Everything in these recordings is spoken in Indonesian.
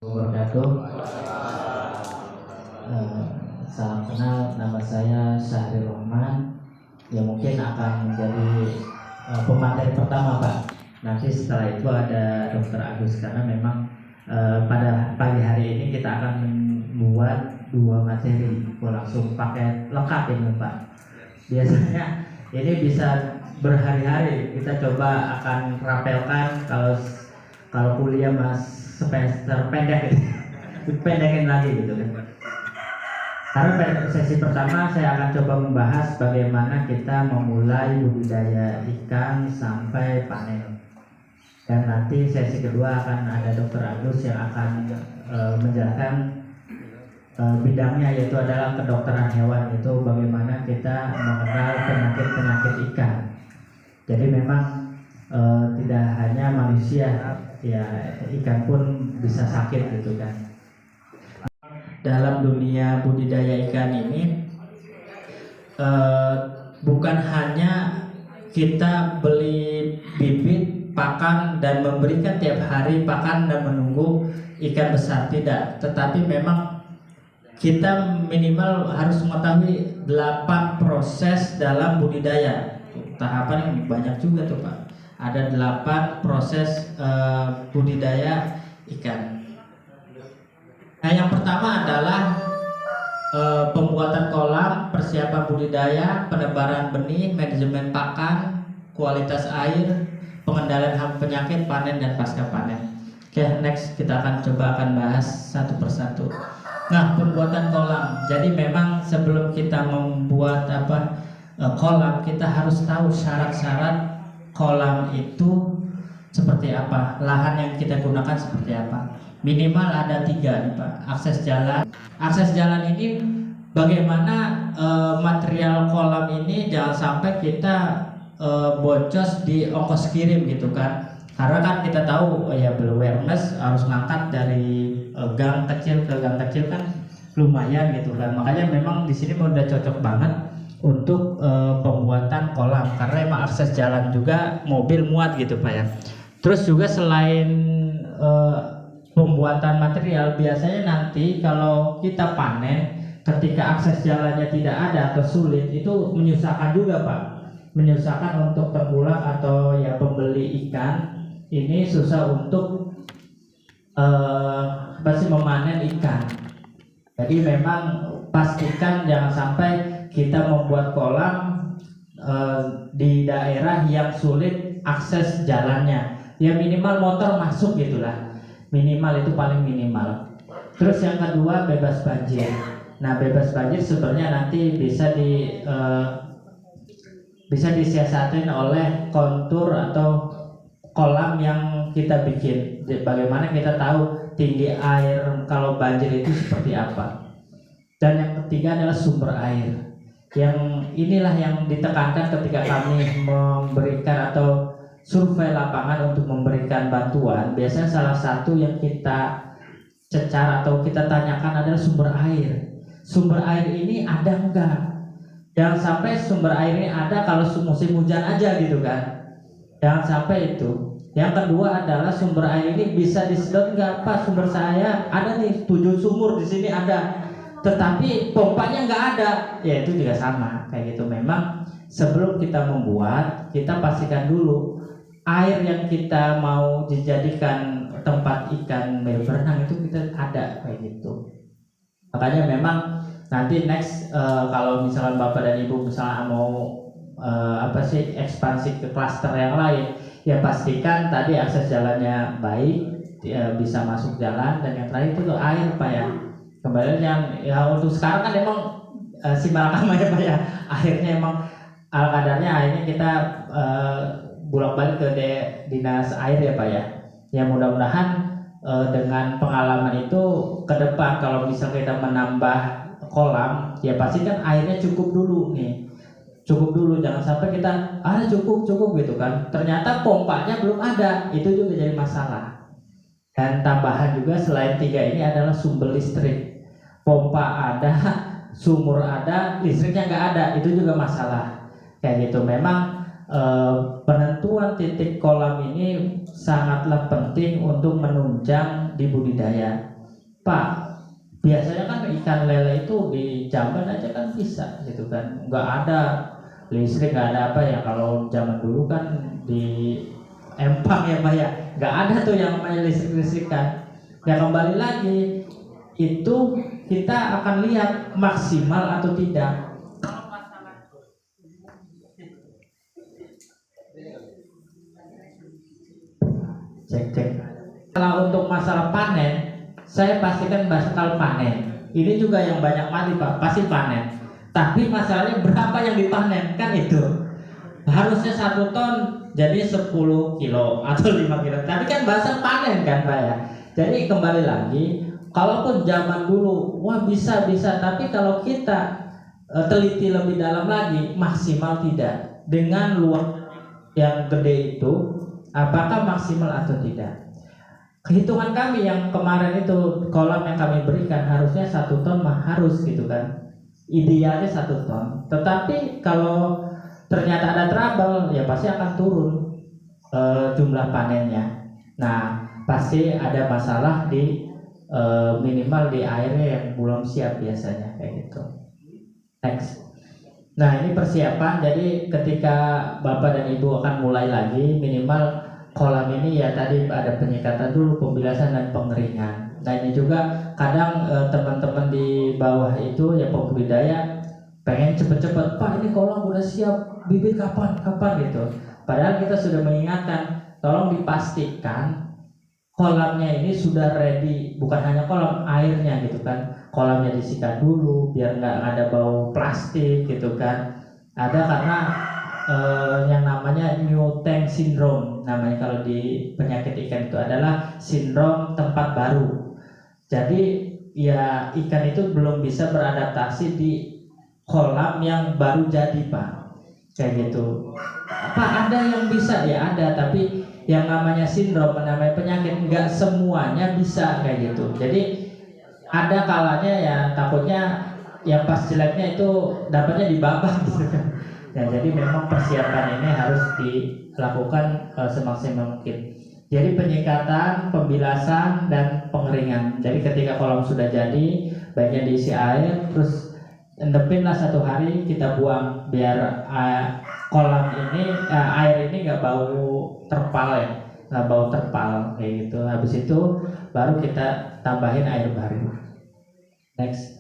Wabarakatuh. Salam kenal, nama saya Syahri Rahman. Ya mungkin akan menjadi pemateri pertama Pak. Nanti setelah itu ada Dr. Agus, karena memang pada pagi hari ini kita akan membuat 2 materi. Langsung pakai lengkap ini Pak. Biasanya ini bisa berhari-hari. Kita coba akan rapelkan kalau kuliah semester pendek gitu. Pendekin lagi gitu kan. Karena pada sesi pertama saya akan coba membahas bagaimana kita memulai budidaya ikan sampai panen. Dan nanti sesi kedua akan ada Dr. Agus yang akan menjelaskan bidangnya, yaitu adalah kedokteran hewan, itu bagaimana kita mengenal penyakit-penyakit ikan. Jadi memang tidak hanya manusia, ya ikan pun bisa sakit gitu kan. Dalam dunia budidaya ikan ini bukan hanya kita beli bibit, pakan, dan memberikan tiap hari pakan dan menunggu ikan besar, tidak. Tetapi memang kita minimal harus mengetahui 8 proses dalam budidaya. Tahapan yang banyak juga tuh Pak. Ada 8 proses budidaya ikan. Nah, yang pertama adalah pembuatan kolam, persiapan budidaya, penebaran benih, manajemen pakan, kualitas air, pengendalian hama penyakit, panen dan pasca panen. Oke, next kita akan bahas satu persatu. Nah, pembuatan kolam. Jadi memang sebelum kita membuat kolam, kita harus tahu syarat-syarat kolam itu seperti apa, lahan yang kita gunakan seperti apa. Minimal ada 3 nih Pak. Akses jalan. Akses jalan ini bagaimana material kolam ini jangan sampai kita boncos di ongkos kirim gitu kan. Karena kan kita tahu ya awareness harus ngangkat dari gang kecil ke gang kecil kan lumayan gitu kan. Makanya memang di sini udah cocok banget untuk pembuatan kolam, karena emang akses jalan juga mobil muat gitu Pak ya. Terus juga selain pembuatan material, biasanya nanti kalau kita panen, ketika akses jalannya tidak ada atau sulit, itu menyusahkan juga Pak. Menyusahkan untuk tengkulak atau ya pembeli ikan ini susah untuk memanen ikan. Jadi memang pastikan jangan sampai kita membuat kolam di daerah yang sulit akses jalannya. Ya minimal motor masuk gitulah. Minimal itu paling minimal. Terus yang kedua, bebas banjir. Nah, bebas banjir sebenarnya nanti bisa disiasatin oleh kontur atau kolam yang kita bikin. Bagaimana kita tahu tinggi air kalau banjir itu seperti apa. Dan yang ketiga adalah sumber air. Yang inilah yang ditekankan ketika kami memberikan atau survei lapangan untuk memberikan bantuan. Biasanya salah satu yang kita cecar atau kita tanyakan adalah sumber air. Sumber air ini ada enggak? Jangan sampai sumber air ini ada kalau musim hujan aja gitu kan. Jangan sampai itu. Yang kedua adalah sumber air ini bisa disedot enggak? Pak, sumber saya ada nih 7 sumur di sini ada, tetapi pompanya enggak ada. Ya itu juga sama kayak gitu. Memang sebelum kita membuat, kita pastikan dulu air yang kita mau dijadikan tempat ikan berenang itu kita ada kayak gitu. Makanya memang nanti next kalau misalkan Bapak dan Ibu misalnya mau ekspansi ke klaster yang lain, ya pastikan tadi akses jalannya baik, ya, bisa masuk jalan, dan yang terakhir itu air Pak ya. Kembali yang ya untuk sekarang kan emang si Malakama ya Pak ya, akhirnya emang ala kadarnya akhirnya kita bolak-balik ke dinas air ya Pak ya. Ya mudah-mudahan dengan pengalaman itu ke depan kalau misalnya kita menambah kolam, ya pasti kan airnya cukup dulu nih. Cukup dulu, jangan sampai kita cukup gitu kan. Ternyata pompanya belum ada, itu juga jadi masalah. Dan tambahan juga selain 3 ini adalah sumber listrik. Pompa ada, sumur ada, listriknya nggak ada, itu juga masalah. Kayak gitu. Memang penentuan titik kolam ini sangatlah penting untuk menunjang di budidaya. Pak, biasanya kan ikan lele itu di jamban aja kan bisa gitu kan, nggak ada listrik, nggak ada apa ya. Kalau zaman dulu kan di empang ya Pak ya, nggak ada tuh yang namanya listrik-listrikan. Ya kembali lagi, itu kita akan lihat maksimal atau tidak. Cek. Kalau untuk masalah panen, saya pastikan bakal panen. Ini juga yang banyak mati Pak, pasti panen. Tapi masalahnya berapa yang dipanen kan itu. Harusnya 1 ton jadi 10 kilo atau 5 kilo. Tapi kan bahasa panen kan Pak ya. Jadi kembali lagi, kalaupun zaman dulu wah bisa, tapi kalau kita teliti lebih dalam lagi, maksimal tidak. Dengan luas yang gede itu, apakah maksimal atau tidak? Kehitungan kami yang kemarin itu, kolam yang kami berikan harusnya 1 ton mah harus gitu kan. Idealnya 1 ton. Tetapi kalau ternyata ada trouble, ya pasti akan turun jumlah panennya. Nah, pasti ada masalah di minimal di airnya yang belum siap biasanya kayak gitu. Next. Nah, ini persiapan. Jadi ketika Bapak dan Ibu akan mulai lagi, minimal kolam ini ya tadi ada penyekatan dulu, pembilasan dan pengeringan. Nah, ini juga kadang teman-teman di bawah itu ya pembudidaya pengen cepet-cepet, Pak ini kolam udah siap, bibit kapan gitu. Padahal kita sudah mengingatkan, tolong dipastikan kolamnya ini sudah ready, bukan hanya kolam, airnya gitu kan. Kolamnya disikat dulu biar nggak ada bau plastik gitu kan. Ada karena yang namanya new tank syndrome, namanya kalau di penyakit ikan itu adalah sindrom tempat baru. Jadi ya ikan itu belum bisa beradaptasi di kolam yang baru jadi Pak, kayak gitu. Apa ada yang bisa? Ya ada, tapi yang namanya sindrom, namanya penyakit, nggak semuanya bisa kayak gitu. Jadi ada kalanya ya takutnya yang pas jeleknya itu dapatnya di babak gitu kan. Ya, jadi memang persiapan ini harus dilakukan semaksimal mungkin. Jadi penyekatan, pembilasan, dan pengeringan. Jadi ketika kolam sudah jadi, baiknya diisi air, terus endepinlah 1 hari, kita buang biar kolam ini air ini nggak bau terpal ya, nggak bau terpal kayak gitu. Habis itu baru kita tambahin air baru. Next.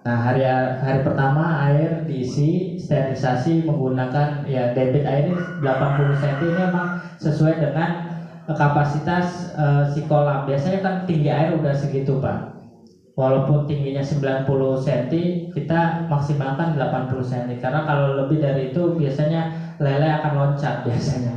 Nah, hari pertama air diisi, sterilisasi menggunakan ya debit air 80 cm. Ini memang sesuai dengan kapasitas si kolam. Biasanya kan tinggi air udah segitu Pak. Walaupun tingginya 90 cm, kita maksimalkan 80 cm. Karena kalau lebih dari itu biasanya lele akan loncat biasanya.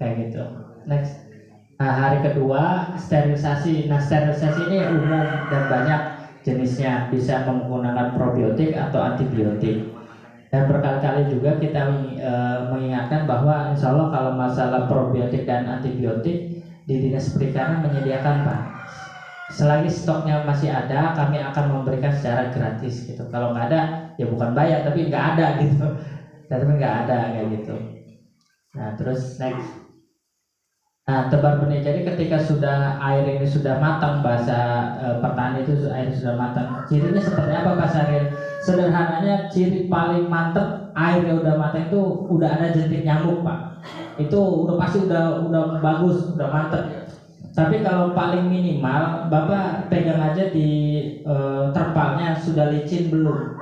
Kayak gitu. Next. Nah, hari kedua sterilisasi. Nah, sterilisasi ini umum dan banyak jenisnya, bisa menggunakan probiotik atau antibiotik. Dan berkali-kali juga kita mengingatkan bahwa insya Allah kalau masalah probiotik dan antibiotik di Dinas Perikanan menyediakan Pak. Selagi stoknya masih ada, kami akan memberikan secara gratis gitu. Kalau nggak ada, ya bukan bayar, tapi nggak ada gitu. Tapi nggak ada kayak gitu. Nah, terus next. Nah, tebar benih. Jadi ketika sudah air ini sudah matang, bahasa petani itu air sudah matang. Cirinya seperti apa Pak Saril? Sederhananya ciri paling mantep airnya udah matang itu udah ada jentik nyamuk Pak. Itu udah pasti udah bagus, udah mantep. Tapi kalau paling minimal, Bapak pegang aja di terpalnya sudah licin belum?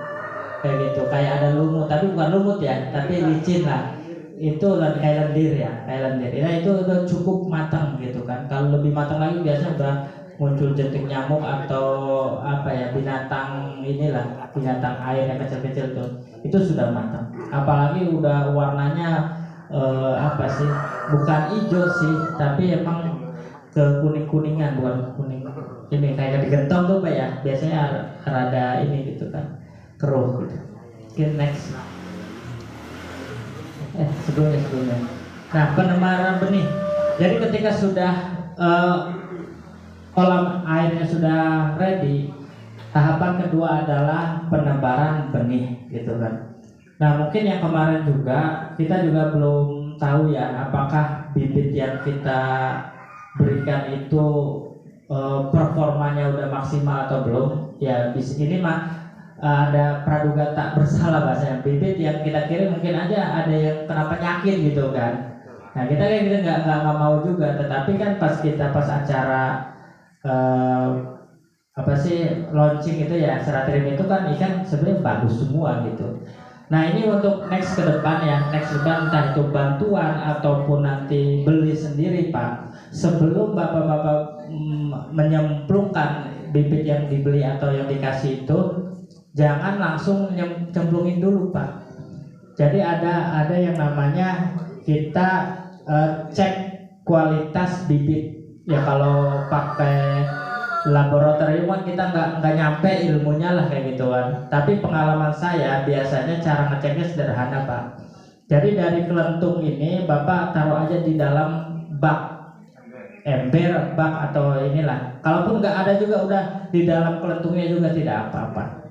Kayak gitu, kayak ada lumut, tapi bukan lumut ya, tapi licin lah. Itu kayak lendir ya, kayak lendir. Nah, itu udah cukup matang gitu kan. Kalau lebih matang lagi biasanya udah muncul jentik nyamuk atau apa ya, binatang inilah, binatang air yang kecil-kecil tuh. Itu sudah matang. Apalagi udah warnanya apa sih? Bukan hijau sih, tapi emang ke kuning-kuningan, bukan kuning. Ini kayak digentong tuh Pak ya. Biasanya rada ini gitu kan, keruh gitu. Okay, next. Sebelumnya. Nah, penemaran benih. Jadi ketika sudah kolam airnya sudah ready, tahapan kedua adalah penebaran benih, gitu kan. Nah, mungkin yang kemarin juga kita juga belum tahu ya, apakah bibit yang kita berikan itu performanya udah maksimal atau belum. Ya ini mah ada praduga tak bersalah bahasanya. Bibit yang kita kirim mungkin aja ada yang kena penyakit gitu kan. Nah kita kayak gitu nggak mau juga. Tetapi kan pas acara apa sih launching itu ya, serah terima itu kan ikan sebenarnya bagus semua gitu. Nah ini untuk next ke depan ya, next depan entah itu bantuan ataupun nanti beli sendiri Pak. Sebelum bapak-bapak menyemplungkan bibit yang dibeli atau yang dikasih itu, jangan langsung nyemplungin dulu Pak. Jadi ada yang namanya kita cek kualitas bibit. Ya kalau pakai laboratorium kan kita nggak nyampe ilmunya lah kayak gitu kan. Tapi pengalaman saya biasanya cara ngeceknya sederhana Pak. Jadi dari kelentung ini Bapak taruh aja di dalam bak, ember, bak atau inilah. Kalaupun nggak ada juga udah di dalam kelentungnya juga tidak apa-apa.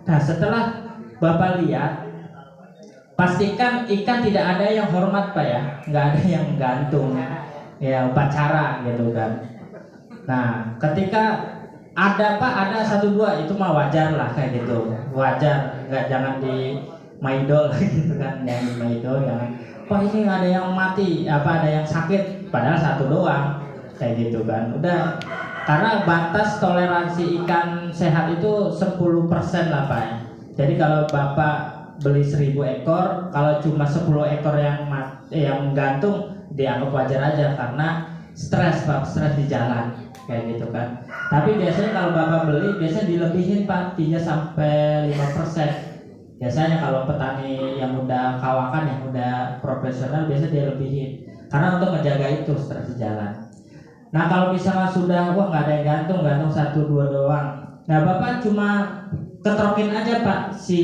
Nah setelah Bapak lihat, pastikan ikan tidak ada yang hormat Pak ya, nggak ada yang gantung, ya upacara gitu kan. Nah, ketika ada Pak, ada 1-2 itu mah wajar lah kayak gitu, wajar, jangan di maidol gitu kan, jangan di maidol, jangan. Pak ini ada yang mati, ada yang sakit, padahal 1 doang, kayak gitu kan. Udah, karena batas toleransi ikan sehat itu 10% lah Pak. Jadi kalau Bapak beli 1000 ekor, kalau cuma 10 ekor yang gantung, dianggap wajar aja karena stres Pak, stres di jalan. Kayak gitu kan. Tapi biasanya kalau Bapak beli biasanya dilebihin Pak 3-5%. Biasanya kalau petani yang udah kawakan, yang udah profesional biasanya dia lebihin. Karena untuk menjaga itu stres di jalan. Nah kalau misalnya sudah nggak ada yang gantung 1-2 doang. Nah Bapak cuma ketrokin aja Pak si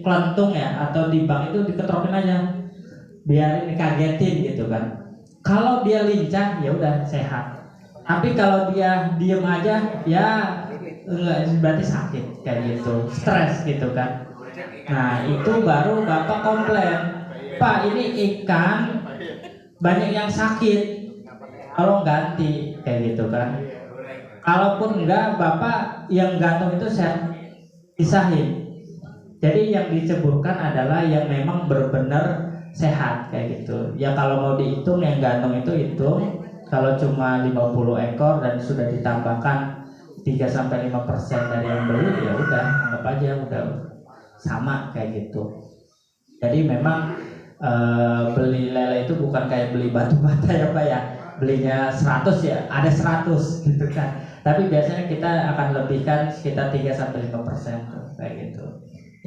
kelentung ya atau di bak itu diketrokin aja. Biar ini kagetin gitu kan. Kalau dia lincah ya udah sehat. Tapi kalau dia diem aja ya enggak, berarti sakit kayak gitu, stres gitu kan. Nah itu baru Bapak komplain, Pak ini ikan banyak yang sakit, kalau ganti kayak gitu kan. Kalaupun enggak, Bapak yang gantung itu saya pisahin. Jadi yang diceburkan adalah yang memang benar-benar sehat kayak gitu. Ya kalau mau dihitung yang gantung itu hitung. Kalau cuma 50 ekor dan sudah ditambahkan 3-5% dari yang beli, ya udah anggap aja udah sama kayak gitu. Jadi memang beli lele itu bukan kayak beli batu bata ya Pak ya. Belinya 100 ya, ada 100 gitu kan. Tapi biasanya kita akan lebihkan sekitar 3-5% kayak gitu.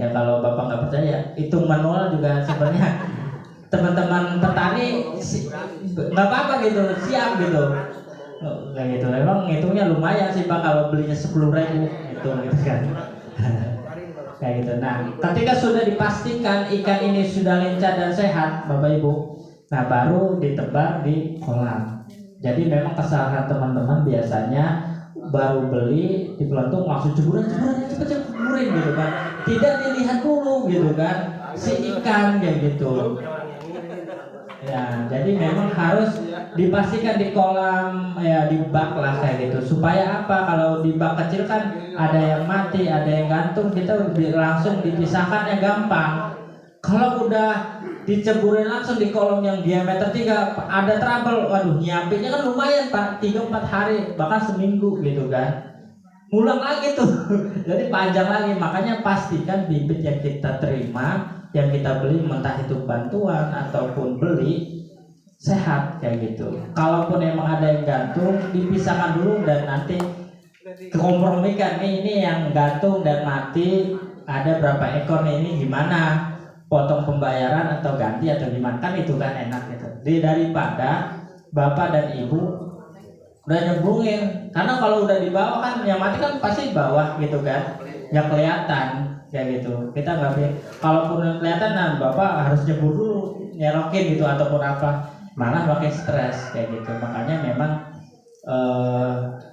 Ya kalau Bapak nggak percaya, hitung manual juga sebenarnya teman-teman petani nggak apa-apa gitu, siap gitu, kayak gitu. Memang ngitungnya lumayan sih Pak kalau belinya 10.000 gitu kan. Kayak gitu. Nah, ketika sudah dipastikan ikan ini sudah lincah dan sehat Bapak Ibu, nah baru ditebar di kolam. Jadi memang kesalahan teman-teman biasanya baru beli di pelentung langsung ceburin cepet gitu kan, tidak dilihat dulu gitu kan si ikan kayak gitu. Ya, jadi memang harus dipastikan di kolam ya, di bak lah kayak gitu. Supaya apa? Kalau di bak kecil kan ada yang mati, ada yang gantung, kita langsung dipisahkan ya gampang. Kalau udah diceburin langsung di kolom yang diameter 3, ada trouble. Waduh, nyiapinnya kan lumayan Pak, 3-4 hari, bahkan seminggu gitu kan. Ngulang lagi tuh. Jadi panjang lagi. Makanya pastikan bibit yang kita terima, yang kita beli, entah itu bantuan ataupun beli, sehat kayak gitu. Kalaupun emang ada yang gantung, dipisahkan dulu dan nanti kompromikan nih, ini yang gantung dan mati ada berapa ekor nih, ini gimana, potong pembayaran atau ganti atau gimana, kan itu kan enak gitu. Daripada Bapak dan Ibu udah nyembungin, karena kalau udah di bawah kan yang mati kan pasti di bawah gitu kan, nggak kelihatan kayak gitu. Kita nggak, kalaupun kelihatan, nah Bapak harus nyebur dulu, nyerokin gitu ataupun apa, malah pakai stres kayak gitu. Makanya memang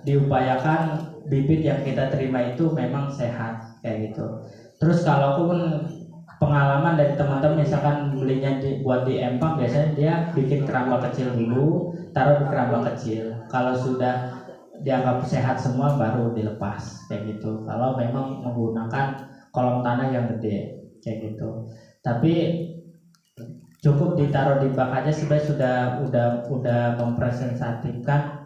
diupayakan bibit yang kita terima itu memang sehat kayak gitu. Terus kalaupun pengalaman dari teman-teman misalkan belinya buat di empang, biasanya dia bikin keramba kecil dulu, taruh di keramba kecil. Kalau sudah dianggap sehat semua baru dilepas kayak gitu. Kalau memang menggunakan kolong tanah yang gede kayak gitu. Tapi cukup ditaruh di bak aja sebenarnya udah mempresentatifkan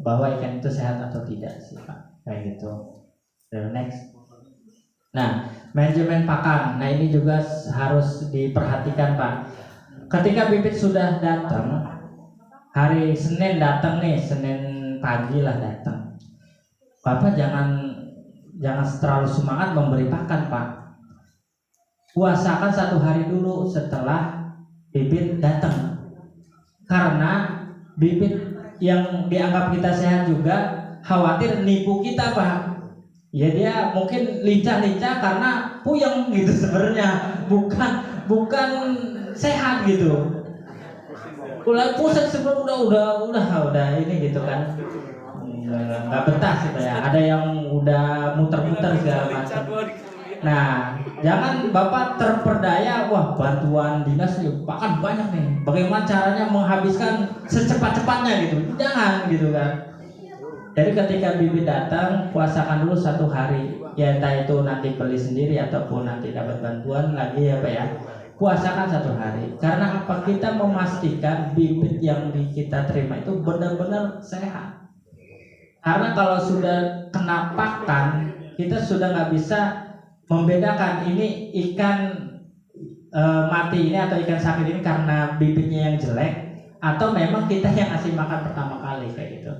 bahwa ikan itu sehat atau tidak sih Pak, kayak gitu. Next. Nah, manajemen pakan. Nah, ini juga harus diperhatikan Pak. Ketika bibit sudah datang, hari Senin datang nih, Senin pagi lah datang. Bapak jangan terlalu semangat memberi pakan Pak. Puasakan 1 hari dulu setelah bibit datang. Karena bibit yang dianggap kita sehat juga khawatir nipu kita Pak. Ya dia mungkin lincah-lincah karena puyeng gitu sebenarnya, bukan sehat gitu. Udah pusat sebelum udah ini gitu kan, nggak betah gitu ya. Ada yang udah muter-muter segala macam. Nah, jangan Bapak terperdaya, wah bantuan dinas nih, pakan banyak nih. Bagaimana caranya menghabiskan secepat-cepatnya gitu? Jangan gitu kan. Jadi ketika bibit datang, puasakan dulu 1 hari. Ya entah itu nanti beli sendiri ataupun nanti dapat bantuan lagi ya Pak ya. Puasakan 1 hari. Karena apa? Kita memastikan bibit yang kita terima itu benar-benar sehat. Karena kalau sudah kena pakan, kita sudah nggak bisa membedakan ini ikan mati ini atau ikan sakit ini karena bibitnya yang jelek atau memang kita yang ngasih makan pertama kali kayak gitu.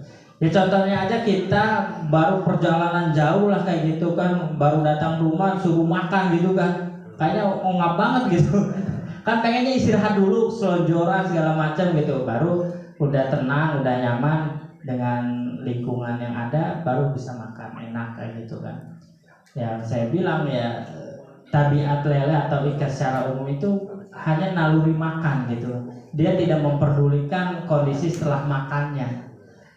Ya contohnya aja kita baru perjalanan jauh lah kayak gitu kan, baru datang rumah suruh makan gitu kan, kayaknya ongap banget gitu. Kan pengennya istirahat dulu, selonjoran segala macam gitu, baru udah tenang, udah nyaman dengan lingkungan yang ada, baru bisa makan enak kayak gitu kan. Ya saya bilang ya tabiat lele atau ikan secara umum itu hanya naluri makan gitu. Dia tidak memperdulikan kondisi setelah makannya.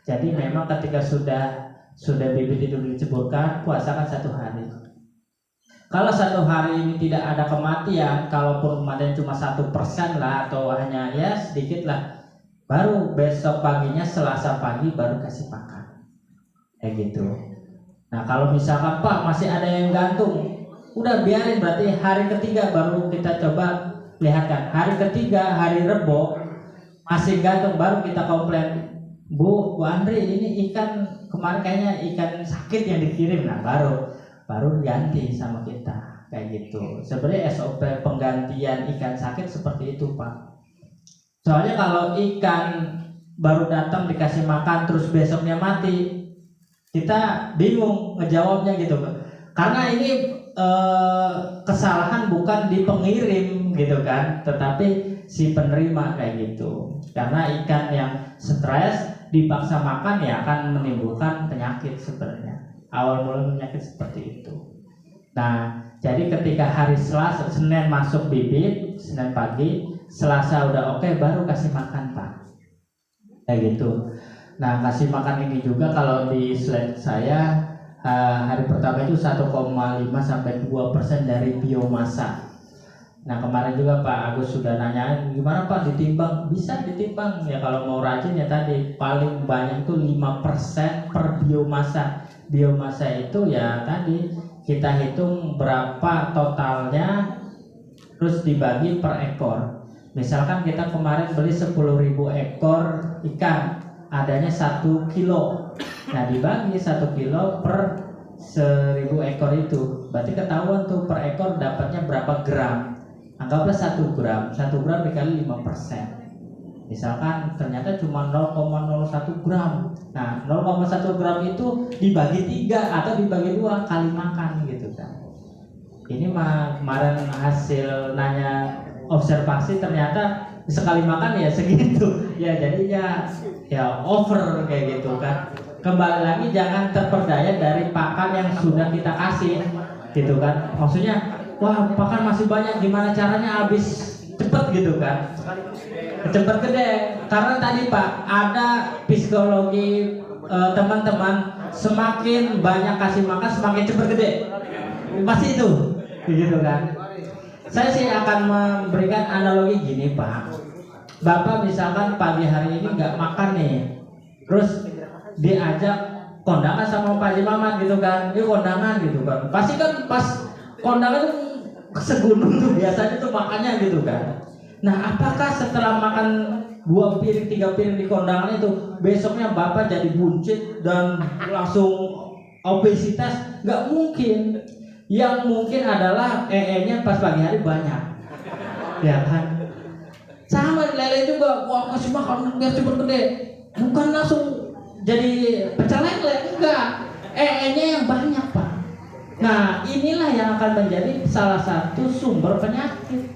Jadi memang ketika sudah bibit itu diceburkan, puasakan 1 hari. Kalau 1 hari ini tidak ada kematian, kalaupun kematian cuma 1% lah atau hanya ya sedikit lah, baru besok paginya Selasa pagi baru kasih makan, kayak gitu. Nah kalau misalkan Pak masih ada yang gantung, udah biarin, berarti hari ketiga baru kita coba lihatkan. Hari ketiga, hari Rebo masih gantung, baru kita komplain, Bu Andri ini ikan kemarin kayaknya ikan sakit yang dikirim. Nah baru ganti sama kita kayak gitu. Sebenarnya SOP penggantian ikan sakit seperti itu Pak. Soalnya kalau ikan baru datang dikasih makan terus besoknya mati, kita bingung ngejawabnya gitu Pak. Karena ini kesalahan bukan di pengirim gitu kan, tetapi si penerima kayak gitu. Karena ikan yang stres dipaksa makan ya akan menimbulkan penyakit sebenarnya. Awal mula penyakit seperti itu. Nah, jadi ketika hari Selasa, Senin masuk bibit, Senin pagi, Selasa udah oke, baru kasih makan Pak. Kayak gitu. Nah, kasih makan ini juga kalau di slide saya hari pertama itu 1,5 sampai 2% dari biomasa. Nah kemarin juga Pak Agus sudah nanyain gimana Pak ditimbang, bisa ditimbang ya kalau mau rajin ya tadi paling banyak itu 5% per biomasa. Biomasa itu ya tadi kita hitung berapa totalnya terus dibagi per ekor. Misalkan kita kemarin beli 10.000 ekor ikan, adanya 1 kilo. Nah dibagi 1 kilo per 1.000 ekor itu, berarti ketahuan tuh per ekor dapatnya berapa gram. Anggaplah 1 gram, 1 gram dikali 5%. Misalkan ternyata cuma 0,01 gram. Nah 0,1 gram itu dibagi 3 atau dibagi 2 kali makan gitu kan. Ini kemarin hasil nanya observasi ternyata sekali makan ya segitu. Ya jadinya ya over kayak gitu kan. Kembali lagi jangan terperdaya dari pakan yang sudah kita kasih gitu kan. Maksudnya wah pakan masih banyak, gimana caranya habis cepet gitu kan, cepet gede. Karena tadi Pak ada psikologi teman-teman, semakin banyak kasih makan semakin cepet gede, pasti itu gitu kan. Saya sih akan memberikan analogi gini Pak. Bapak misalkan pagi hari ini nggak makan nih, terus diajak kondangan sama Pak Haji Mamat gitu kan, ini kondangan gitu kan, pasti kan pas kondangan itu segunung tuh biasanya tuh makannya gitu kan. Nah, apakah setelah makan 2 piring 3 piring di kondangan itu besoknya bapak jadi buncit dan langsung obesitas? Nggak mungkin. Yang mungkin adalah nya pas pagi hari banyak, ya kan. Sama lele juga, wah kasih makan biar cepet gede, bukan langsung jadi pecel lele, enggak. nya yang banyak pak. Nah inilah yang akan menjadi salah satu sumber penyakit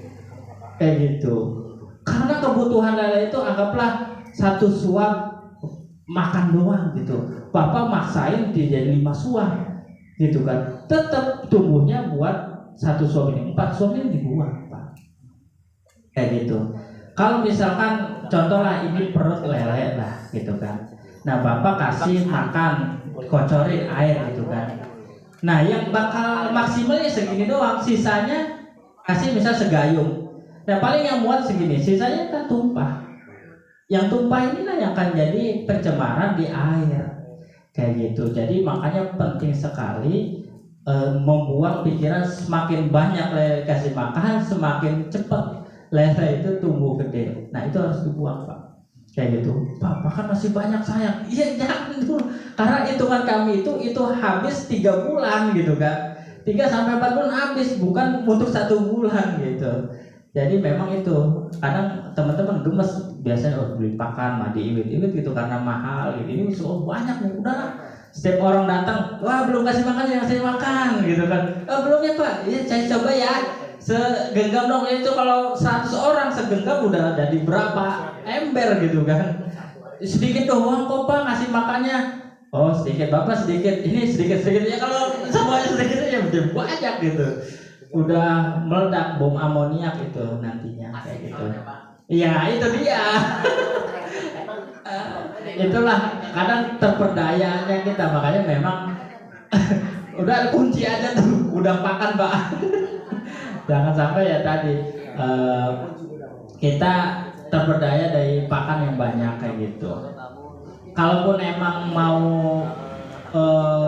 kayak gitu. Karena kebutuhan lele itu anggaplah 1 suap makan doang gitu. Bapak maksain dia jadi 5 suap gitu kan. Tetap tumbuhnya buat 1 suap ini, 4 suap ini dibuang pak. Kayak gitu. Kalau misalkan contohlah ini perut lele lah gitu kan. Nah bapak kasih makan, kocorin air gitu kan. Nah yang bakal maksimalnya segini doang, sisanya kasih misal segayung. Nah paling yang muat segini, sisanya kan tumpah. Yang tumpah inilah yang akan jadi pencemaran di air kayak gitu. Jadi makanya penting sekali membuang pikiran. Semakin banyak lele kasih makan, semakin cepat lele itu tumbuh gede. Nah itu harus dibuang pak. Kayak gitu. Pak kan masih banyak sayang. Iya jangan dulu. Karena hitungan kami itu habis 3 bulan gitu kan. 3-4 bulan habis, bukan untuk 1 bulan gitu. Jadi memang itu kadang teman-teman gemes biasanya beli pakan madi iwit-iwit gitu karena mahal gitu. Ini banyak nih, udah setiap orang datang, wah belum kasih makan, yang kasih makan gitu kan. Oh belum ya pak, ya saya coba ya segenggam dong. Itu kalau 100 orang segenggam udah jadi berapa ember gitu kan. Sedikit doang kok pak ngasih makannya. Oh sedikit bapak sedikit, ini sedikit ya, kalau semuanya sedikit ya udah banyak gitu. Udah meledak bom amoniak itu nantinya kayak gitu. Iya itu dia. Itulah kadang terperdayanya kita, makanya memang udah kunci aja tuh, udah makan pak. Jangan sampai ya tadi kita terperdaya dari pakan yang banyak kayak gitu. Kalaupun emang mau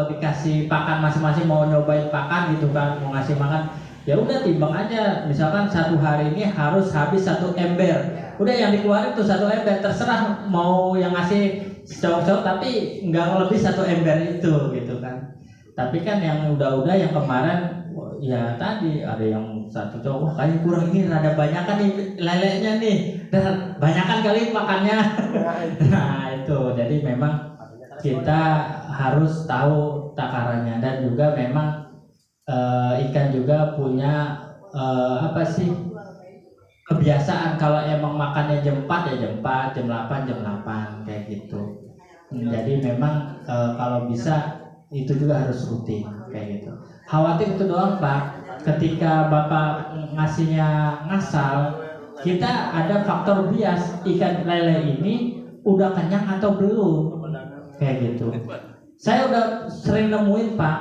dikasih pakan masing-masing, mau nyobain pakan gitu kan, mau ngasih makan, ya udah timbang aja. Misalkan 1 hari ini harus habis 1 ember, udah yang dikeluarin tuh 1 ember, terserah mau yang ngasih cowok-cowok tapi nggak lebih 1 ember itu gitu kan. Tapi kan yang udah yang kemarin ya tadi ada yang 1 cowok kayaknya kurang, ini rada banyakan nih lelenya nih, dan banyakan kali makannya. Nah itu jadi memang kita harus tahu takarannya. Dan juga memang ikan juga punya kebiasaan kalau emang makannya jam 4 ya jam 4, jam 8 jam 8 kayak gitu. Jadi memang kalau bisa itu juga harus rutin kayak gitu. Khawatir itu doang pak, ketika bapak ngasihnya ngasal, kita ada faktor bias, ikan lele ini udah kenyang atau belum kayak gitu. Saya udah sering nemuin pak,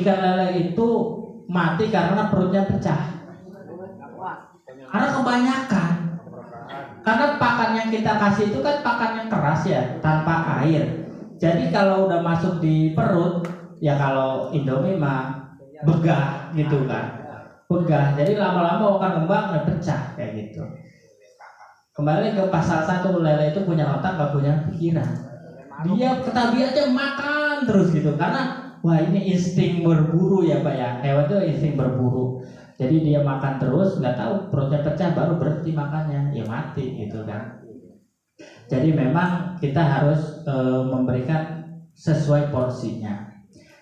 ikan lele itu mati karena perutnya pecah. Karena kebanyakan. Karena pakan yang kita kasih itu kan pakan yang keras ya, tanpa air. Jadi kalau udah masuk di perut, ya kalau Indomie mah begah gitu kan. Begah. Jadi lama-lama akan kembang dan pecah kayak gitu. Kembali ke pasal 1, lele itu punya otak, gak punya pikiran. Dia ketabiatnya makan terus gitu, karena wah ini insting berburu ya pak ya, hewan itu insting berburu. Jadi dia makan terus, nggak tahu perutnya pecah baru berhenti makannya, ya mati gitu kan. Jadi memang kita harus memberikan sesuai porsinya.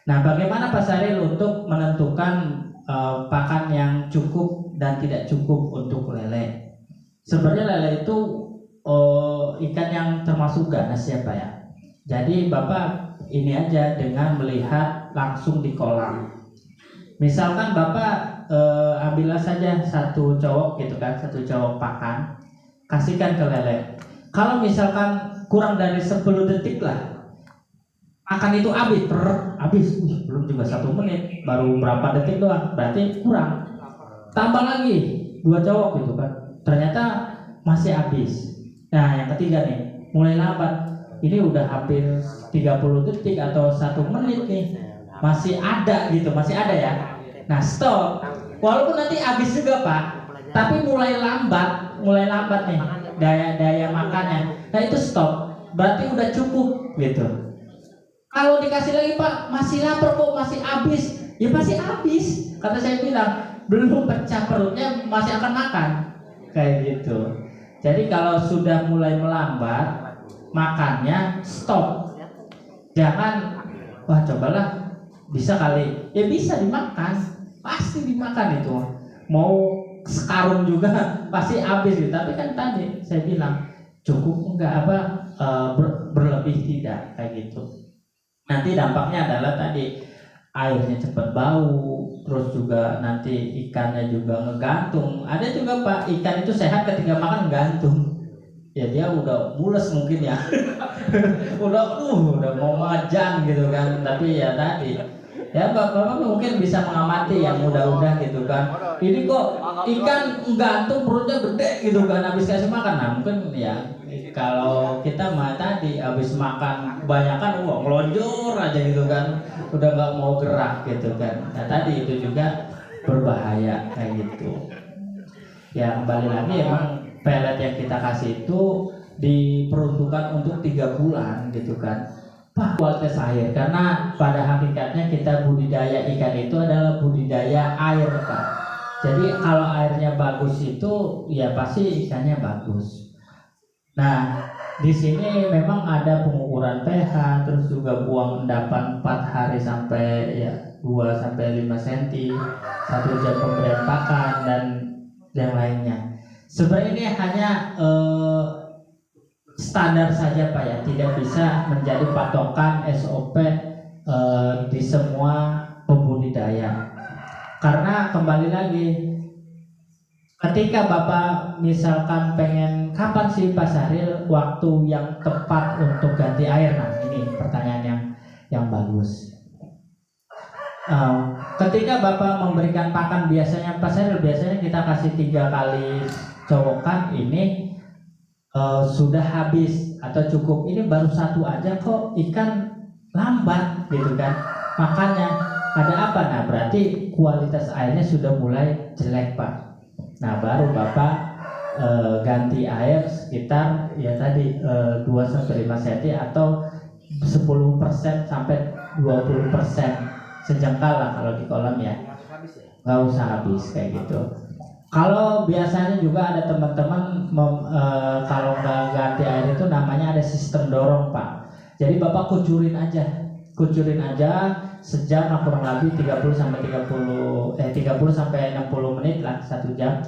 Nah bagaimana Pak Saril untuk menentukan pakan yang cukup dan tidak cukup untuk lele? Sebenarnya lele itu ikan yang termasuk ganas ya pak ya. Jadi bapak ini aja dengan melihat langsung di kolam. Misalkan bapak ambillah saja 1 cowok gitu kan, 1 cowok pakan, kasihkan ke lele. Kalau misalkan kurang dari 10 detik lah akan itu habis, belum juga 1 menit, baru berapa detik doang, berarti kurang. Tambah lagi 2 cowok gitu kan, ternyata masih habis. Nah yang ketiga nih, mulai lambat, ini udah hampir 30 detik atau 1 menit nih, masih ada gitu, masih ada ya. Nah stop, walaupun nanti habis juga Pak, tapi mulai lambat nih daya makannya. Nah itu stop, berarti udah cukup gitu. Kalau dikasih lagi Pak, masih lapar kok, masih habis, ya pasti habis. Kata saya bilang, belum pecah perutnya masih akan makan, kayak gitu. Jadi kalau sudah mulai melambat makannya, stop. Jangan, wah cobalah, bisa kali, ya bisa dimakan, pasti dimakan itu. Mau sekarung juga pasti habis gitu. Tapi kan tadi saya bilang cukup enggak berlebih tidak, kayak gitu. Nanti dampaknya adalah tadi airnya cepat bau, terus juga nanti ikannya juga ngegantung. Ada juga Pak, ikan itu sehat ketika makan gantung. Ya dia udah mules mungkin ya. udah mau majang gitu kan. Tapi ya tadi ya Bapak mungkin bisa mengamati yang mudah-mudah gitu kan. Ini kok ikan gantung perutnya gede gitu kan, habis kasih makan. Nah mungkin ya kalau kita mah tadi habis makan kebanyakan ngelonjor aja gitu kan, udah nggak mau gerak gitu kan. Nah tadi itu juga berbahaya kayak gitu. Ya kembali lagi emang pelet yang kita kasih itu diperuntukkan untuk 3 bulan gitu kan. Pak, kualitas air, karena pada hakikatnya kita budidaya ikan itu adalah budidaya air Pak. Jadi kalau airnya bagus itu ya pasti ikannya bagus. Nah di sini memang ada pengukuran pH, terus juga buang endapan 4 hari sampai ya 2 sampai 5 cm, 1 jam pemberian pakan dan yang lainnya. Sebenarnya ini hanya standar saja Pak ya, tidak bisa menjadi patokan SOP di semua pembudidaya. Karena kembali lagi, ketika Bapak misalkan pengen kapan sih Pak Syahril waktu yang tepat untuk ganti air? Nah ini pertanyaan yang bagus. Ketika Bapak memberikan pakan biasanya Pak Syahril, biasanya kita kasih 3 kali cowokan, ini sudah habis atau cukup, ini baru 1 aja kok ikan lambat gitu kan makannya, ada apa? Nah berarti kualitas airnya sudah mulai jelek Pak. Nah baru Bapak ganti air sekitar ya tadi 2-5 cm atau 10% sampai 20% sejengkal lah kalau di kolam ya, nggak usah habis kayak gitu. Kalau biasanya juga ada teman-teman kalau nggak ganti air itu namanya ada sistem dorong Pak. Jadi Bapak kucurin aja sejam kurang lebih 30 sampai 60 menit lah, 1 jam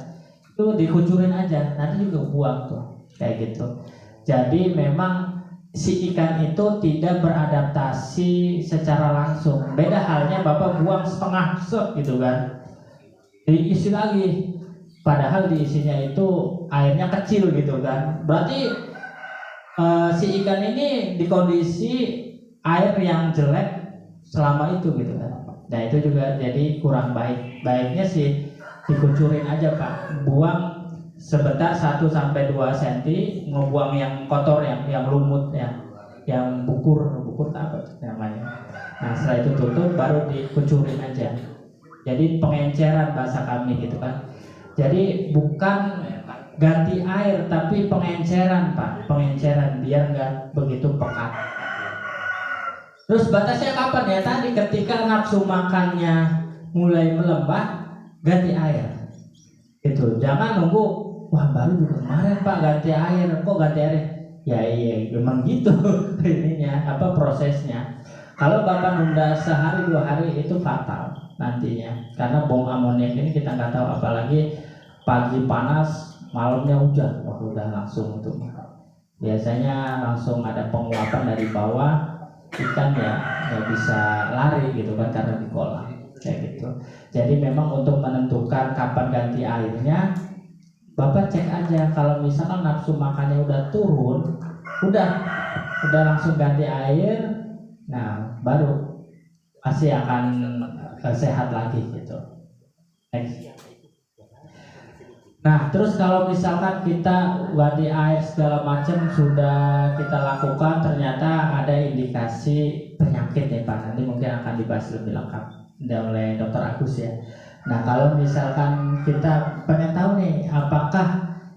itu dikucurin aja, nanti juga buang tuh kayak gitu. Jadi memang si ikan itu tidak beradaptasi secara langsung. Beda halnya Bapak buang setengah gitu kan, diisi lagi, padahal diisinya itu airnya kecil gitu kan. Berarti si ikan ini di kondisi air yang jelek selama itu gitu kan. Nah itu juga jadi kurang baik. Baiknya sih dikucurin aja Pak, buang sebentar 1-2 cm, ngebuang yang kotor, yang lumut ya, yang bukur apa namanya. Nah setelah itu tutup, baru dikucurin aja. Jadi pengenceran bahasa kami gitu kan. Jadi bukan ganti air tapi pengenceran Pak, pengenceran biar nggak begitu pekat. Terus batasnya kapan ya? Tadi ketika nafsu makannya mulai melembah, ganti air itu. Jangan nunggu, wah baru juga kemarin Pak ganti air, kok ganti air? Ya iya memang gitu ininya prosesnya. Kalau Bapak nunda sehari 2 hari itu fatal nantinya, karena bom amoniak ini kita nggak tahu, apalagi pagi panas malamnya hujan, wah udah langsung itu biasanya langsung ada penguapan dari bawah, ikan ya nggak bisa lari gitu kan karena di kolam kayak gitu. Jadi memang untuk menentukan kapan ganti airnya, Bapak cek aja. Kalau misalkan nafsu makannya udah turun, udah langsung ganti air, nah baru pasti akan sehat lagi gitu. Next. Nah, terus kalau misalkan kita ganti air segala macam sudah kita lakukan, ternyata ada indikasi penyakit ya Pak. Nanti mungkin akan dibahas lebih lengkap oleh Dokter Agus ya. Nah, kalau misalkan kita pengen tahu nih, apakah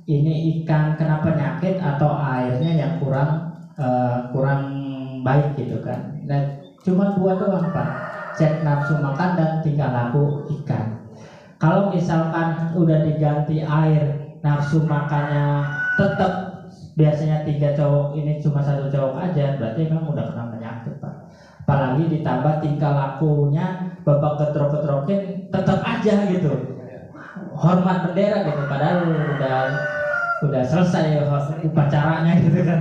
ini ikan kena penyakit atau airnya yang kurang baik gitu kan? Nah, cuma dua doang Pak. Cek nafsu makan dan tingkah laku ikan. Kalau misalkan udah diganti air, nafsu makannya tetap biasanya 3 cowok, ini cuma 1 cowok aja, berarti memang udah kena penyakit Pak. Apalagi ditambah tingkah lakunya babak ketrok-ketrokin tetap aja gitu, hormat bendera gitu, padahal udah selesai upacaranya gitu kan.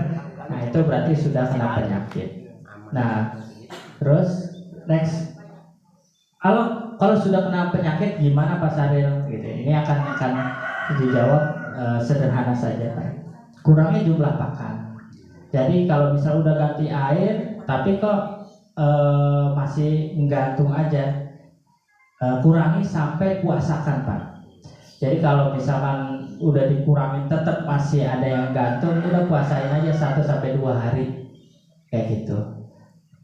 Nah itu berarti sudah kena penyakit. Nah terus next, kalau sudah kena penyakit gimana Pak Saril gitu. Ini akan dijawab sederhana saja Pak. Kurangi jumlah pakan. Jadi kalau misal udah ganti air tapi kok masih menggantung aja, kurangi sampai puasakan Pak. Jadi kalau misalkan udah dikurangin tetap masih ada yang gantung, udah puasain aja 1 sampai 2 hari kayak gitu.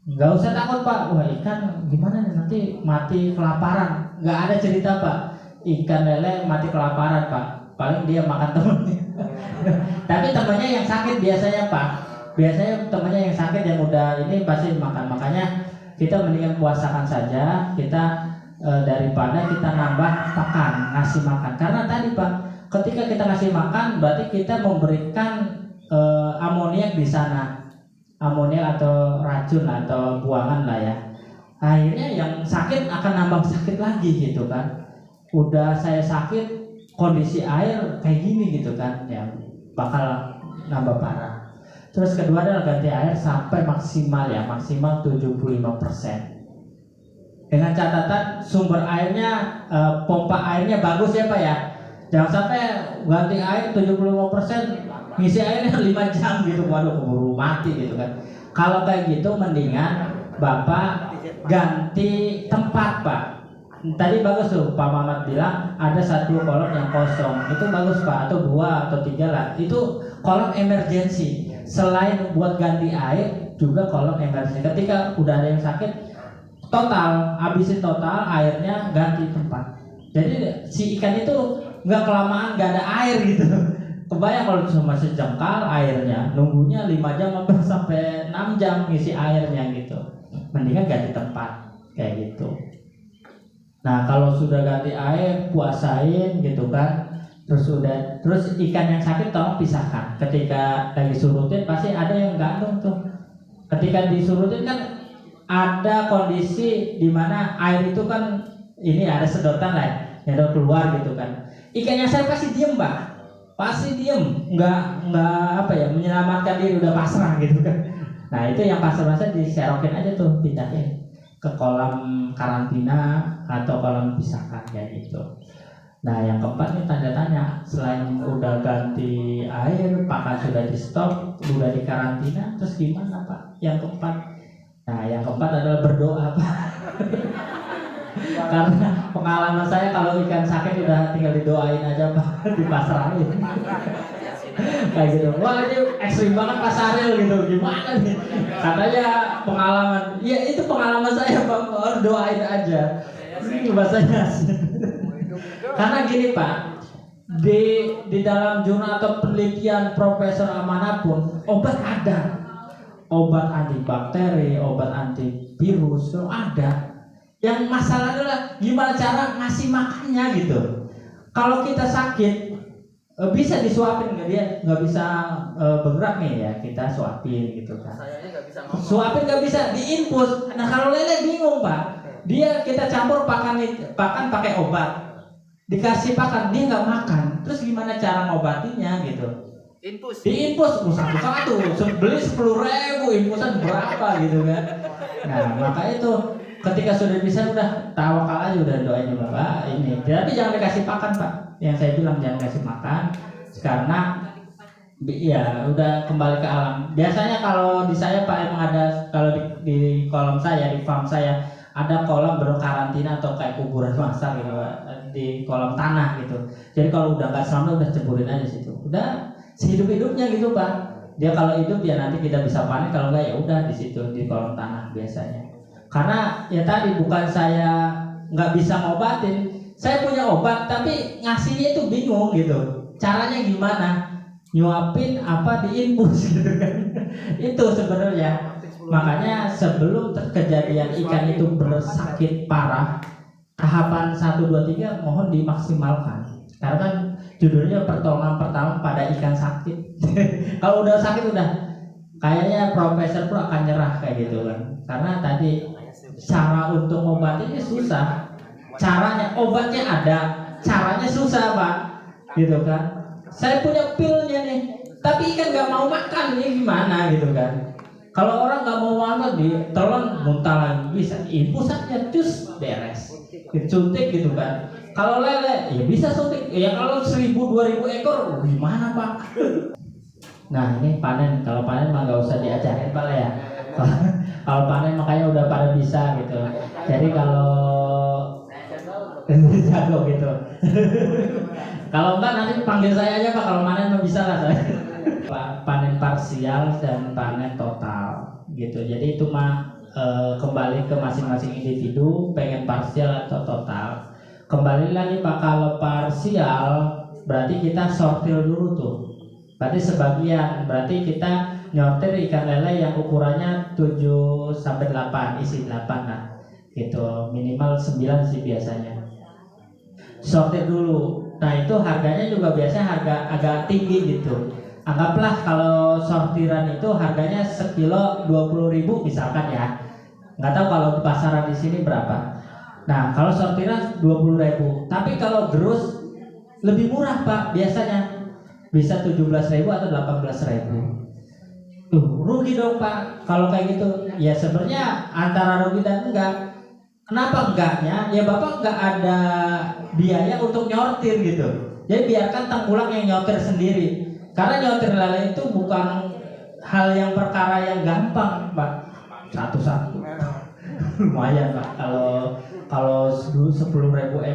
Nggak usah takut Pak, wah ikan gimana nih nanti mati kelaparan. Nggak ada cerita Pak, ikan lele mati kelaparan Pak. Paling dia makan temennya. Tapi temennya yang sakit biasanya Pak. Biasanya temennya yang sakit yang udah ini pasti makan. Makanya kita mendingan puasakan saja. Kita daripada kita nambah pakan, ngasih makan. Karena tadi Pak, ketika kita ngasih makan berarti kita memberikan amoniak di sana. Amoniak atau racun atau buangan lah ya. Akhirnya yang sakit akan nambah sakit lagi gitu kan. Udah saya sakit, kondisi air kayak gini gitu kan, ya bakal nambah parah. Terus kedua adalah ganti air sampai maksimal 75%. Dengan catatan sumber airnya, pompa airnya bagus ya Pak ya. Jangan sampai ganti air 75%, ngisi airnya 5 jam gitu, waduh keburu mati gitu kan. Kalau kayak gitu mendingan Bapak ganti tempat Pak. Tadi bagus tuh Pak Mamat bilang ada 1 kolom yang kosong, itu bagus Pak, atau 2 atau 3 lah. Itu kolom emergency. Selain buat ganti air juga kolom emergency. Ketika udah ada yang sakit, total habisin total airnya, ganti tempat. Jadi si ikan itu nggak kelamaan nggak ada air gitu. Kebayang kalau cuma sejengkal airnya, nunggunya 5 jam sampai 6 jam ngisi airnya gitu. Mendingan ganti tempat kayak gitu. Nah kalau sudah ganti air, puasain gitu kan. Terus ikan yang sakit tolong pisahkan. Ketika lagi surutin pasti ada yang gantung tuh. Ketika disurutin kan ada kondisi di mana air itu kan ini ada sedotan lah yang keluar gitu kan. Ikan yang sakit pasti diem Pak. Pasti diem, nggak menyelamatkan diri, udah pasrah gitu kan. Nah itu yang pasrah diserokin aja tuh, pindahin ke kolam karantina atau kolam pisahkan kayak gitu. Nah yang keempat nih tanda tanya, selain udah ganti air, pakan sudah di stop, udah di karantina, terus gimana Pak? Yang keempat, nah yang keempat adalah berdoa Pak. Karena pengalaman saya kalau ikan sakit udah tinggal didoain aja Pak, dipasrahin kayak gitu. Wah ini ekstrim banget Pak Saril gitu, gimana nih? Katanya pengalaman, ya itu pengalaman saya Pak, doain aja. Ini bahasanya. Karena gini Pak, di dalam jurnal atau penelitian profesor manapun, obat ada, obat anti bakteri, obat anti virus itu ada. Yang masalah adalah gimana cara ngasih makannya gitu. Kalau kita sakit bisa disuapin nggak, dia nggak bisa bergerak nih ya, kita suapin gitu kan. Suapin nggak bisa, diinfus. Nah kalau lele bingung Pak, dia kita campur pakan pakai obat, dikasih pakan dia nggak makan, terus gimana cara ngobatinya gitu? Diinfus satu beli 10.000 infusan berapa gitu kan. Nah maka itu ketika sudah bisa udah tawakal aja, udah doain juga Pak ini. Tapi jangan dikasih pakan Pak. Yang saya bilang jangan kasih makan karena ya udah kembali ke alam. Biasanya kalau di saya Pak emang ada, kalau di kolam saya, di farm saya ada kolam berkarantina atau kayak kuburan massal gitu Pak, di kolam tanah gitu. Jadi kalau udah nggak selamat udah ceburin aja situ. Udah sehidup-hidupnya gitu Pak. Dia kalau hidup ya nanti kita bisa panen, kalau nggak ya udah di situ di kolam tanah biasanya. Karena ya tadi bukan saya nggak bisa ngobatin, saya punya obat tapi ngasihnya itu bingung gitu. Caranya gimana? Nyuapin apa diinfus gitu kan? Itu sebenarnya. Makanya sebelum kejadian ikan itu bersakit parah, tahapan 1, 2, 3 mohon dimaksimalkan. Karena kan judulnya pertolongan pertama pada ikan sakit. Kalau udah sakit udah kayaknya Profesor Pro akan nyerah kayak gitu kan. Karena tadi cara untuk ngobatinnya susah. Caranya obatnya ada, caranya susah Pak. Gitu kan. Saya punya pilnya nih, tapi ikan nggak mau makan, ini gimana gitu kan. Kalau orang nggak mau makan ditelan muntah lagi, bisa infus aja cus beres, disuntik gitu kan. Kalau lele ya bisa suntik, ya kalau 1000-2000 ekor gimana Pak? Nah ini panen, kalau panen mah nggak usah diajarin Pak ya. Kalau panen makanya udah pada bisa gitu. Jadi kalau jago gitu. Kalau enggak nanti panggil saya aja Pak, kalau panen mah bisa lah saya. Panen parsial dan panen total gitu. Jadi itu mah kembali ke masing-masing individu pengen parsial atau total. Kembali lagi Pak, kalau parsial berarti kita sortir dulu tuh. Berarti sebagian, berarti kita nyortir ikan lele yang ukurannya 7 sampai 8, isi 8 lah. Gitu. Minimal 9 sih biasanya. Sortir dulu. Nah, itu harganya juga biasanya agak tinggi gitu. Anggaplah kalau sortiran itu harganya sekilo 20.000 misalkan ya. Nggak tahu kalau di pasaran di sini berapa. Nah, kalau sortiran 20.000. Tapi kalau gerus lebih murah Pak biasanya. Bisa 17.000 atau 18.000. Rugi dong Pak kalau kayak gitu. Ya sebenarnya antara rugi dan enggak. Kenapa enggaknya? Ya Bapak enggak ada biaya untuk nyortir gitu. Jadi biarkan tengkulak yang nyortir sendiri. Karena nyortir lele itu bukan hal yang perkara yang gampang Pak. Satu-satu lumayan Pak. Kalau 10.000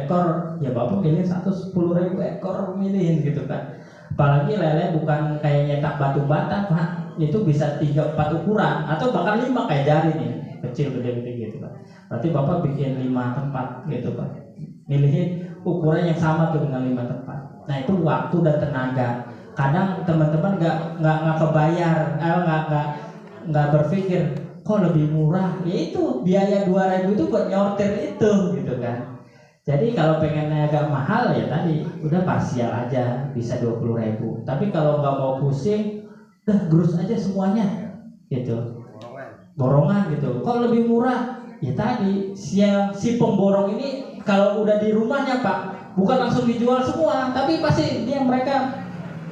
ekor ya Bapak pilih 10.000 ekor milihin gitu kan. Apalagi lele bukan kayak nyetak batu bata Pak. Itu bisa 3-4 ukuran atau bahkan 5 kayak jari nih, kecil gede-gede gitu Pak. Berarti Bapak bikin 5 tempat gitu Pak. Milihin ukuran yang sama tuh dengan 5 tempat. Nah itu waktu dan tenaga. Kadang teman-teman nggak kebayar, nggak berpikir kok lebih murah. Ya itu biaya 2.000 itu buat nyortir itu gitu kan. Jadi kalau pengennya agak mahal ya tadi udah parsial aja bisa 20.000. Tapi kalau nggak mau pusing, udah gerus aja semuanya gitu. Borongan gitu. Kalau lebih murah ya tadi si pemborong ini kalau udah di rumahnya Pak, bukan langsung dijual semua, tapi pasti mereka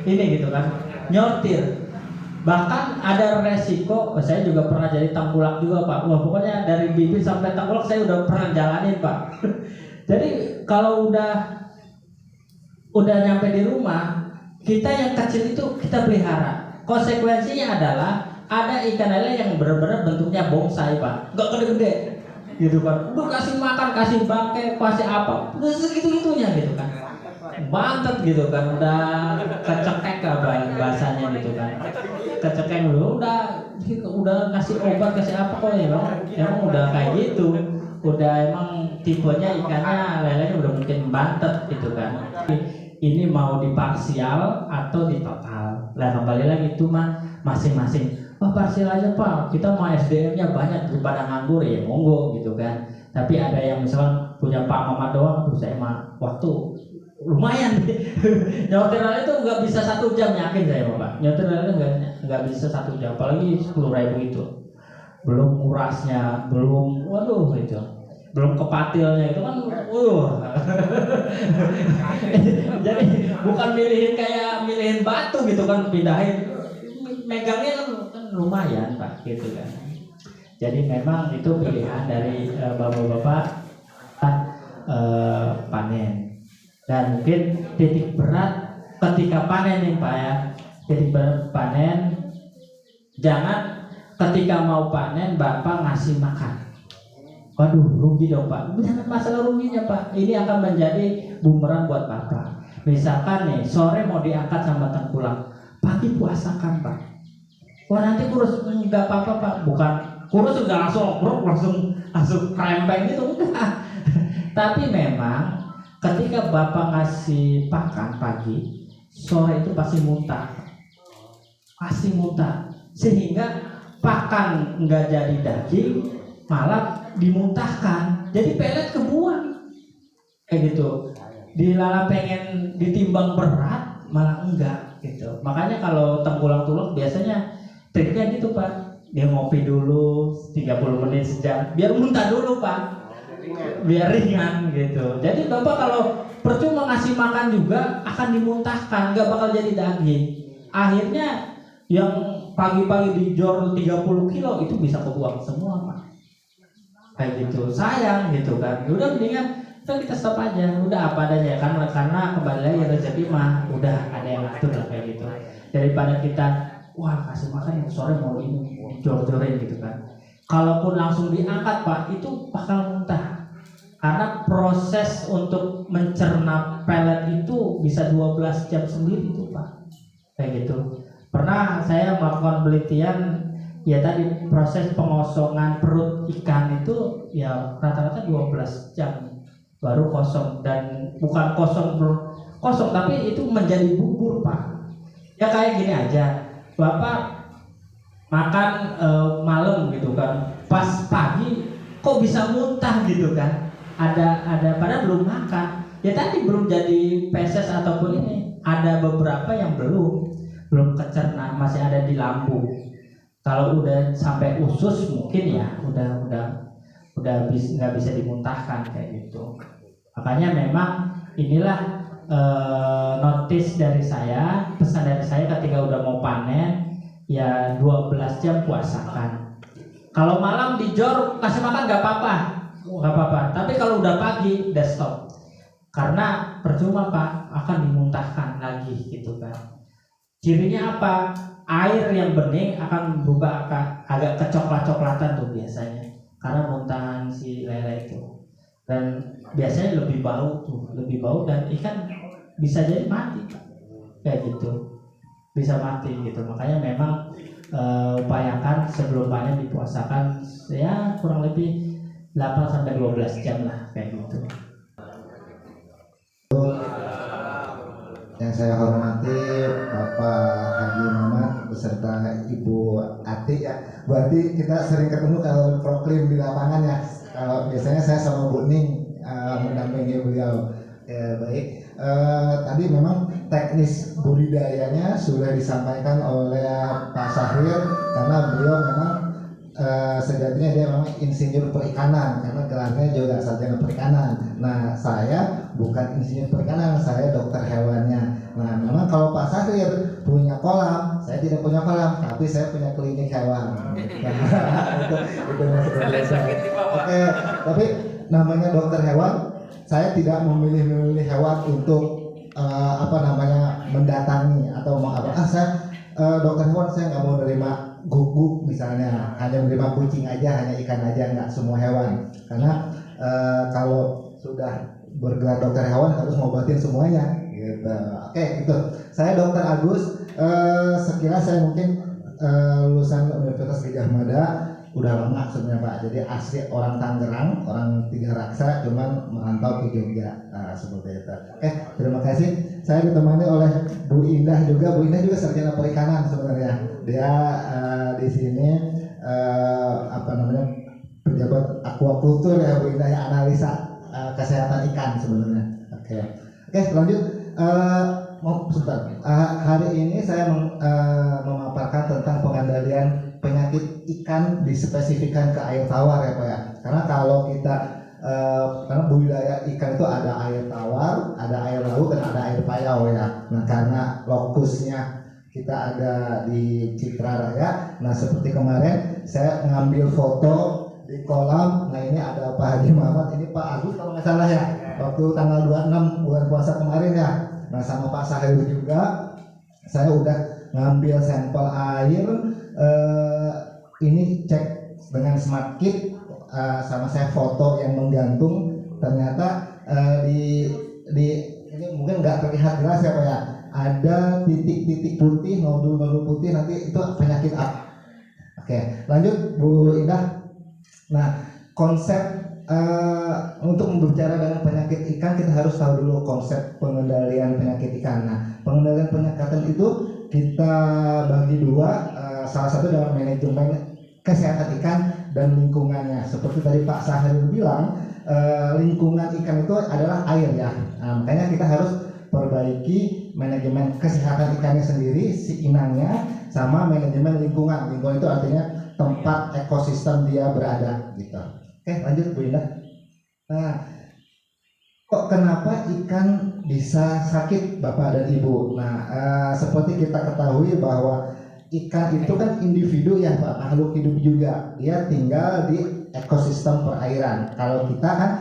ini gitu kan, nyortir. Bahkan ada resiko, saya juga pernah jadi tengkulak juga Pak. Wah pokoknya dari bibit sampai tengkulak saya udah pernah jalanin Pak. Jadi kalau udah nyampe di rumah, kita yang kecil itu kita pelihara. Konsekuensinya adalah ada ikan lele yang benar-benar bentuknya bonsai Pak, nggak gede-gede gitu kan. Udah kasih makan, kasih bangkai, kasih apa, udah segitu-gitunya gitu kan. Bantet gitu kan, udah kecekek bahasanya gitu kan. Kecekek dulu, udah kasih obat, kasih apa kok ya emang udah kayak gitu. Udah emang tipenya ikannya lelenya udah mungkin bantet gitu kan. Ini mau di parsial atau di total. Nah kembali lagi itu mah masing-masing. Wah parsial aja Pak, kita mau SDM-nya banyak daripada nganggur ya monggo gitu kan. Tapi ada yang misalkan punya Pak Mama doang, tuh saya mah waktu lumayan. Nyortir lele itu nggak bisa 1 jam, yakin saya Pak. Nyortir lele nggak bisa 1 jam, apalagi 10.000 itu. Belum ngurasnya, belum itu. Belum kepatilnya itu kan jadi bukan milihin batu gitu kan, pindahin, megangnya kan lumayan Pak gitu kan. Jadi memang itu pilihan dari bapak-bapak panen. Dan mungkin titik berat ketika panen nih Pak ya, titik berat panen, jangan ketika mau panen Bapak ngasih makan. Waduh, rugi dong Pak. Jangan masalah ruginya Pak. Ini akan menjadi bumerang buat Bapak. Misalkan nih, sore mau diangkat sama tengkulak, pagi puasakan Pak. Wah nanti kurus, enggak apa-apa Pak. Bukan kurus enggak langsung krempeng gitu, enggak. Tapi memang ketika Bapak ngasih pakan pagi, sore itu pasti muntah. Pasti muntah. Sehingga pakan enggak jadi daging, malah dimuntahkan. Jadi pelet kebuang. Kayak gitu. Dilala pengen ditimbang berat, malah enggak gitu. Makanya kalau tengkulak tulak biasanya triknya gitu Pak. Dia ngopi dulu 30 menit sejam, biar muntah dulu Pak. Biar ringan gitu. Jadi Bapak kalau percuma ngasih makan juga akan dimuntahkan, nggak bakal jadi daging. Akhirnya yang pagi-pagi dijor 30 kilo itu bisa kebuang semua Pak. Kayak gitu. Sayang gitu kan. Udah mendingan kita stop aja, udah apa adanya karena kembali lagi rezeki mah udah ada yang ngatur lah kayak gitu. Daripada kita wah kasih makan yang sore mau ini jor-jorin gitu kan. Kalaupun langsung diangkat Pak, itu bakal muntah. Karena proses untuk mencerna pelet itu bisa 12 jam sendiri tuh Pak. Kayak gitu. Pernah saya melakukan penelitian, ya tadi proses pengosongan perut ikan itu ya rata-rata 12 jam baru kosong, dan bukan kosong tapi itu menjadi bubur Pak. Ya kayak gini aja, Bapak makan malam gitu kan, pas pagi kok bisa muntah gitu kan, ada padahal belum makan, ya tadi belum jadi feses ataupun ini, ada beberapa yang belum kecerna, masih ada di lambung. Kalau udah sampai usus mungkin ya udah nggak bisa dimuntahkan kayak gitu. Makanya memang inilah notice dari saya, pesan dari saya ketika udah mau panen ya 12 jam puasakan. Kalau malam dijor kasih makan nggak apa-apa. Tapi kalau udah pagi udah stop. Karena percuma Pak, akan dimuntahkan lagi gitu kan. Cirinya apa? Air yang bening akan berubah agak kecoklat-coklatan tuh biasanya. Karena muntahan si lele itu. Dan biasanya lebih bau dan ikan bisa jadi mati kayak gitu, bisa mati gitu. Makanya memang upayakan sebelum panen dipuasakan ya kurang lebih 8-12 jam lah kayak gitu. Yang saya hormati Bapak Haji Mamat beserta Ibu Ati ya. Berarti kita sering ketemu kalau proklim di lapangan ya. Kalau biasanya saya sama Bu Ning mendampingi beliau. Baik. Tadi memang teknis budidayanya sudah disampaikan oleh Pak Syahrir, karena beliau memang sejatinya dia memang insinyur perikanan, karena gelarnya juga sarjana perikanan. Nah, saya bukan insinyur perikanan, saya dokter hewannya. Nah, memang kalau Pak Syahrir punya kolam, saya tidak punya kolam, tapi saya punya klinik hewan. Itu Oke, tapi namanya dokter hewan, saya tidak memilih hewan untuk mendatangi atau mau apa. Saya dokter hewan, saya nggak mau nerima guguk misalnya, hanya menerima kucing aja, hanya ikan aja, nggak semua hewan. Karena kalau sudah bergelar dokter hewan harus ngobatin semuanya gitu. Oke, gitu. Saya Dokter Agus, sekilas saya mungkin lulusan Universitas Gadjah Mada, udah lama sebenarnya Pak. Jadi asli orang Tangerang, orang Tiga Raksa, cuman merantau ke Jogja, seperti itu. Oke, terima kasih. Saya ditemani oleh Bu Indah juga. Bu Indah juga sarjana perikanan sebenarnya. Dia di sini pejabat akuakultur ya Bu Indah, ya, analisa kesehatan ikan sebenarnya. Oke, lanjut. Hari ini saya memaparkan tentang pengendalian penyakit ikan dispesifikan ke air tawar ya Pak ya. Karena kalau kita karena budidaya ikan itu ada air tawar, ada air laut, dan ada air payau ya. Nah, karena lokusnya kita ada di Citra Raya. Nah, seperti kemarin saya ngambil foto di kolam. Nah, ini ada Pak Haji Mamat, ini Pak Agus kalau nggak salah ya, waktu tanggal 26 bulan puasa kemarin ya. Nah, sama Pak Sahir juga saya udah ngambil sampel air. Ini cek dengan smart kit sama saya foto yang menggantung, ternyata di ini mungkin nggak terlihat jelas ya Pak ya, ada titik-titik putih, nodul-nodul putih, nanti itu penyakit apa. Oke, lanjut Bu Indah. Nah, konsep untuk berbicara dengan penyakit ikan, kita harus tahu dulu konsep pengendalian penyakit ikan. Nah, pengendalian penyakit itu kita bagi dua, salah satu dalam manajemen kesehatan ikan dan lingkungannya. Seperti tadi Pak Sahril bilang, lingkungan ikan itu adalah air ya. Nah, makanya kita harus perbaiki manajemen kesehatan ikannya sendiri, si inangnya, sama manajemen lingkungan. Lingkungan itu artinya tempat ekosistem dia berada gitu. Oke, lanjut Bu Indah. Nah, kok kenapa ikan bisa sakit Bapak dan Ibu? Nah, seperti kita ketahui bahwa ikan itu kan individu ya Pak, makhluk hidup juga. Dia tinggal di ekosistem perairan. Kalau kita kan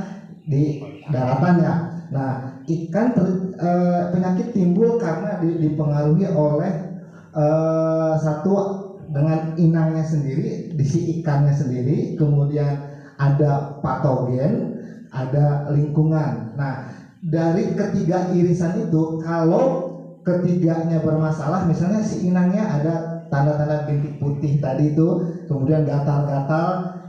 di daratan ya. Nah, ikan penyakit timbul karena dipengaruhi oleh satu dengan inangnya sendiri, di si ikannya sendiri, kemudian ada patogen, ada lingkungan. Nah, dari ketiga irisan itu, kalau ketiganya bermasalah, misalnya si inangnya ada tanda-tanda bintik putih tadi itu, kemudian gatal-gatal.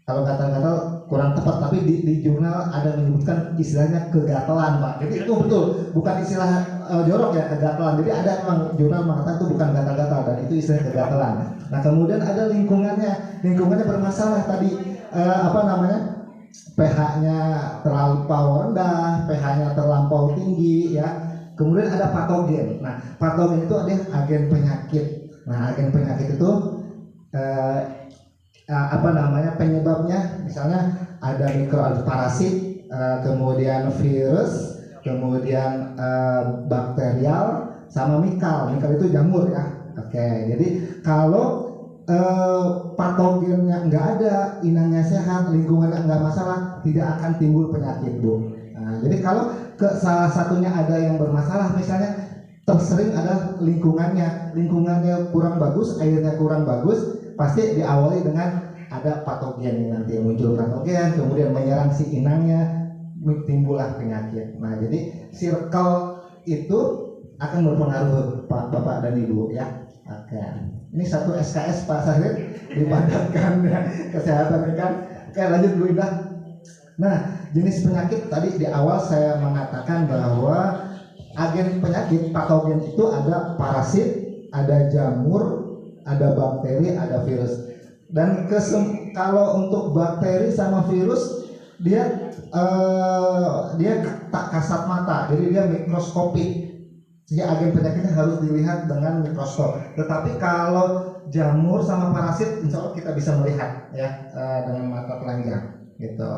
Kalau gatal-gatal kurang tepat, tapi di jurnal ada menyebutkan istilahnya kegatalan Pak. Jadi itu betul, bukan istilah jorok ya, kegatalan. Jadi ada memang jurnal mengatakan itu bukan gatal-gatal, dan itu istilah kegatalan. Nah, kemudian ada lingkungannya bermasalah tadi, pH-nya terlalu rendah, pH-nya terlampau tinggi ya. Kemudian ada patogen. Nah, patogen itu ada agen penyakit. Nah, agen penyakit itu penyebabnya, misalnya ada mikroparasit, kemudian virus, kemudian bakterial, sama mikal. Mikal itu jamur ya. Oke, jadi kalau patogennya nggak ada, inangnya sehat, lingkungannya nggak masalah, tidak akan timbul penyakit Bu. Nah, jadi kalau salah satunya ada yang bermasalah, misalnya tersering ada lingkungannya kurang bagus, airnya kurang bagus, pasti diawali dengan ada patogen yang nanti muncul patogen, kemudian menyerang si inangnya, timbullah penyakit. Nah, jadi circle itu akan berpengaruh Bapak dan Ibu ya. Oke. Ini satu SKS Pak Sahril dipadatkan ya, kesehatan ikan. Oke, lanjut Bu Indah. Nah, jenis penyakit tadi di awal saya mengatakan bahwa agen penyakit patogen itu ada parasit, ada jamur, ada bakteri, ada virus. Dan kalau untuk bakteri sama virus dia tak kasat mata, jadi dia mikroskopik. Jadi agen penyakitnya harus dilihat dengan mikroskop. Tetapi kalau jamur sama parasit, insya Allah kita bisa melihat ya dengan mata telanjang gitu.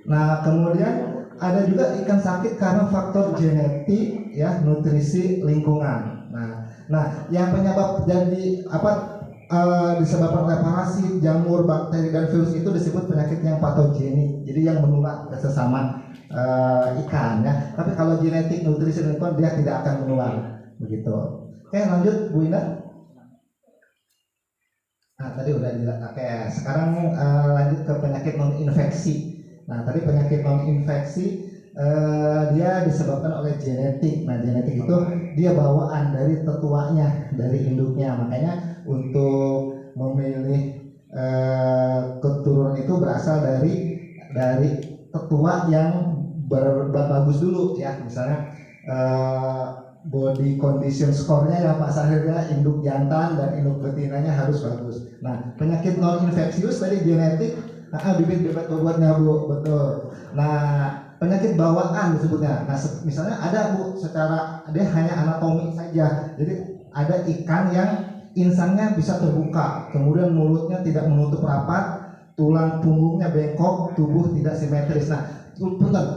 Nah, kemudian ada juga ikan sakit karena faktor genetik ya, nutrisi, lingkungan. Nah, yang penyebab jadi disebabkan oleh parasit, jamur, bakteri dan virus itu disebut penyakit yang patogenik. Jadi yang menular ke sesama ikan ya. Tapi kalau genetik, nutrisi, lingkungan dia tidak akan menular begitu. Oke, lanjut Bu Indah. Nah, tadi udah jelas. Oke, sekarang lanjut ke penyakit non infeksi. Nah, tadi penyakit non infeksi dia disebabkan oleh genetik. Nah, genetik itu dia bawaan dari tetuanya, dari induknya. Makanya untuk memilih keturunan itu berasal dari tetua yang bagus dulu ya. Misalnya body condition score-nya ya Pak Sahril ya, induk jantan dan induk betinanya harus bagus. Nah, penyakit non infeksius tadi genetik, bibit-bibit bobotnya Bu, betul. Nah, penyakit bawaan disebutnya. Nah, misalnya ada Bu, secara dia hanya anatomi saja. Jadi ada ikan yang insangnya bisa terbuka, kemudian mulutnya tidak menutup rapat, tulang punggungnya bengkok, tubuh tidak simetris. Nah,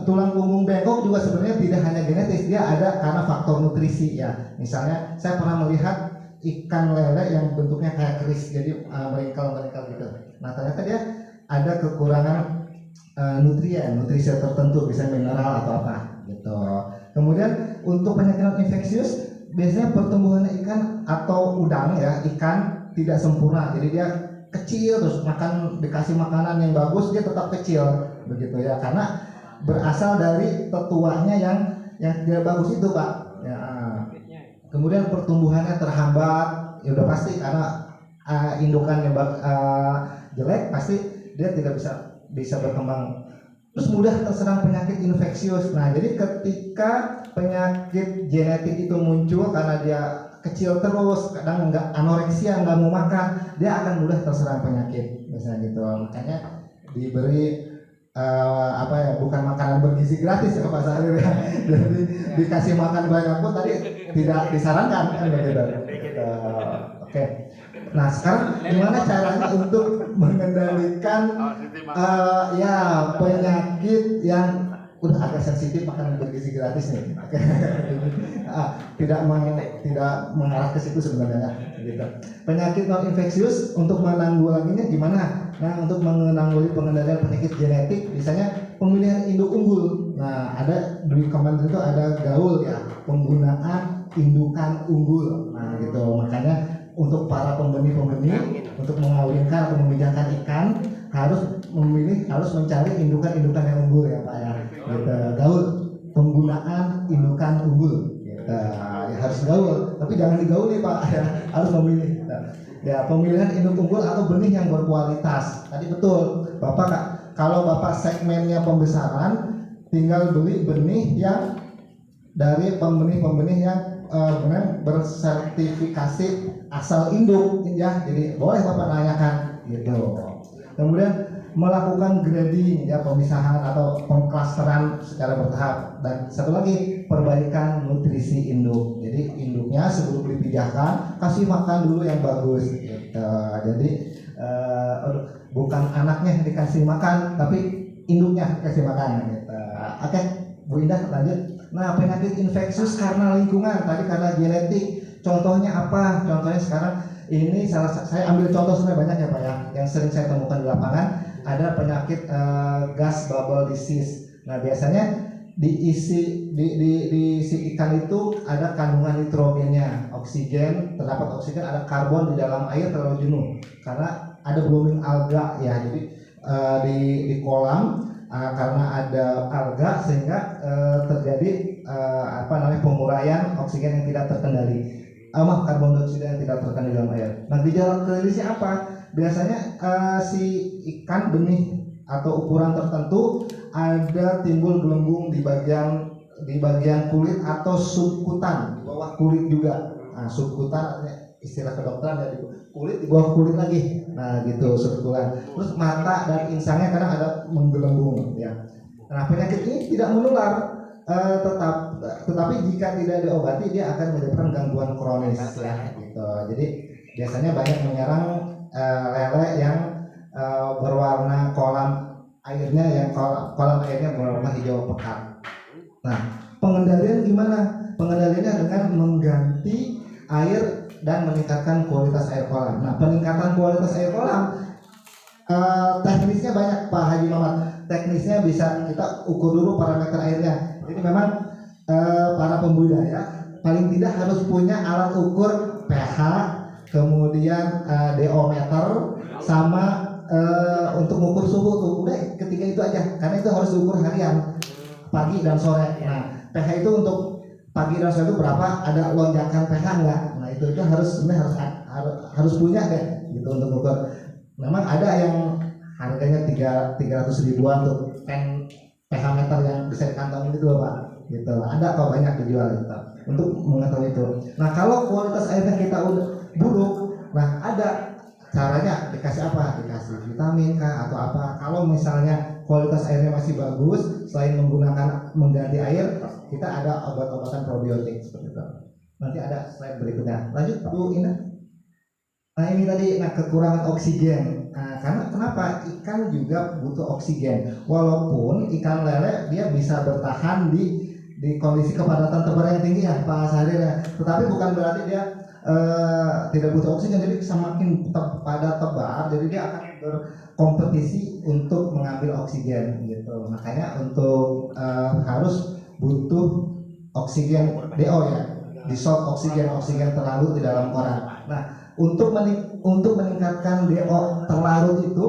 tulang punggung bengkok juga sebenarnya tidak hanya genetis, dia ada karena faktor nutrisi ya. Misalnya saya pernah melihat ikan lele yang bentuknya kayak keris, jadi meringkal gitu. Nah, ternyata dia ada kekurangan nutrisi tertentu, bisa mineral atau apa gitu. Kemudian untuk penyakit non infeksius, biasanya pertumbuhan ikan atau udang ya, ikan tidak sempurna, jadi dia kecil, terus dikasih makanan yang bagus dia tetap kecil begitu ya, karena berasal dari tetuanya yang tidak bagus itu Pak ya. Kemudian pertumbuhannya terhambat ya udah pasti karena indukan yang jelek, pasti dia tidak bisa berkembang. Terus mudah terserang penyakit infeksius. Nah, jadi ketika penyakit genetik itu muncul karena dia kecil terus, kadang nggak anoreksia, nggak mau makan, dia akan mudah terserang penyakit, misalnya gitu. Makanya diberi bukan makanan bergizi gratis ya Pak Sahir ya. Jadi dikasih makan banyak pun tadi tidak disarankan kan begitu. Oke. Nah sekarang gimana caranya untuk mengendalikan penyakit yang udah agak sensitif makanan bergizi gratis nih. Tidak mengarah ke situ sebenarnya gitu. Penyakit non infeksius untuk menanggulanginya gimana? Nah, untuk menanggulangi pengendalian penyakit genetik misalnya pemilihan induk unggul. Nah, ada di Kementerian itu ada gaul ya, penggunaan indukan unggul. Nah, gitu. Makanya untuk para pembenih untuk mengawinkan atau memijahkan ikan harus mencari indukan-indukan yang unggul ya Pak ya. Gitu. Gaul penggunaan indukan unggul. Gitu. Ya, harus gaul, tapi jangan digauli Pak ya, harus memilih. Gitu. Ya, pemilihan induk unggul atau benih yang berkualitas. Tadi betul, Bapak kalau Bapak segmennya pembesaran, tinggal beli benih yang dari pembenih-pembenih yang benar bersertifikasi asal induk ya. Jadi boleh Bapak tanyakan gitu. Kemudian melakukan grading ya, pemisahan atau pengklasteran secara bertahap. Dan satu lagi, perbaikan nutrisi induk. Jadi induknya sebelum dipijahkan kasih makan dulu yang bagus gitu. Jadi bukan anaknya yang dikasih makan tapi induknya dikasih makan gitu. Oke, Bu Indah lanjut. Nah, penyakit infeksius karena lingkungan, tadi karena genetik. Contohnya apa? Contohnya sekarang ini saya ambil contoh sebenarnya banyak ya Pak ya, yang sering saya temukan di lapangan. Ada penyakit gas bubble disease. Nah, biasanya diisi ikan itu ada kandungan nitrogennya, oksigen, terdapat oksigen, ada karbon di dalam air terlalu jenuh karena ada blooming alga ya. Jadi di kolam karena ada alga sehingga terjadi penguraian oksigen yang tidak terkendali. Karbon dioksida yang tidak terkendali dalam air. Nah, gejala klinisnya apa? Biasanya si ikan benih atau ukuran tertentu ada timbul gelembung di bagian kulit atau subkutan, di bawah kulit juga. Nah, subkutan istilah kedokteran dari kulit, di bawah kulit lagi. Nah, gitu subkutan. Terus mata dan insangnya kadang ada menggelembung ya. Nah, penyakit ini tidak menular, tetapi jika tidak diobati dia akan menyebabkan gangguan kronis ya gitu. Jadi biasanya banyak menyerang lele yang berwarna kolam airnya berwarna hijau pekat. Nah, pengendalian gimana? Pengendaliannya dengan mengganti air dan meningkatkan kualitas air kolam. Nah, peningkatan kualitas air kolam teknisnya banyak Pak Haji Mamat. Teknisnya bisa kita ukur dulu parameter airnya. Jadi memang para pembudidaya paling tidak harus punya alat ukur pH, kemudian DO meter, sama untuk mengukur suhu tuh. Udah ketiga itu aja, karena itu harus diukur harian, pagi dan sore. Nah, pH itu untuk pagi dan sore itu berapa? Ada lonjakan pH enggak? Nah, itu harus punya deh gitu untuk ukur. Memang ada yang harganya 300 ribuan tuh pen pH meter yang bisa dikantongin itu loh Pak. Gitu. Ada kok banyak dijual gitu untuk mengetahui itu. Nah, kalau kualitas airnya kita udah buruk, nah ada caranya, dikasih apa? Dikasih vitamin kah atau apa? Kalau misalnya kualitas airnya masih bagus, selain mengganti air, kita ada obat-obatan probiotik seperti itu. Nanti ada slide berikutnya. Lanjut Bu Indah. Nah, ini tadi kekurangan oksigen. Nah, karena kenapa? Ikan juga butuh oksigen. Walaupun ikan lele dia bisa bertahan di kondisi kepadatan tebar yang tinggi ya Pak Sahrir ya. Tetapi bukan berarti dia tidak butuh oksigen. Jadi semakin padat tebar, jadi dia akan berkompetisi untuk mengambil oksigen gitu. Makanya untuk harus butuh oksigen DO ya, dissolve oksigen terlarut di dalam koran. Nah, untuk untuk meningkatkan DO terlarut itu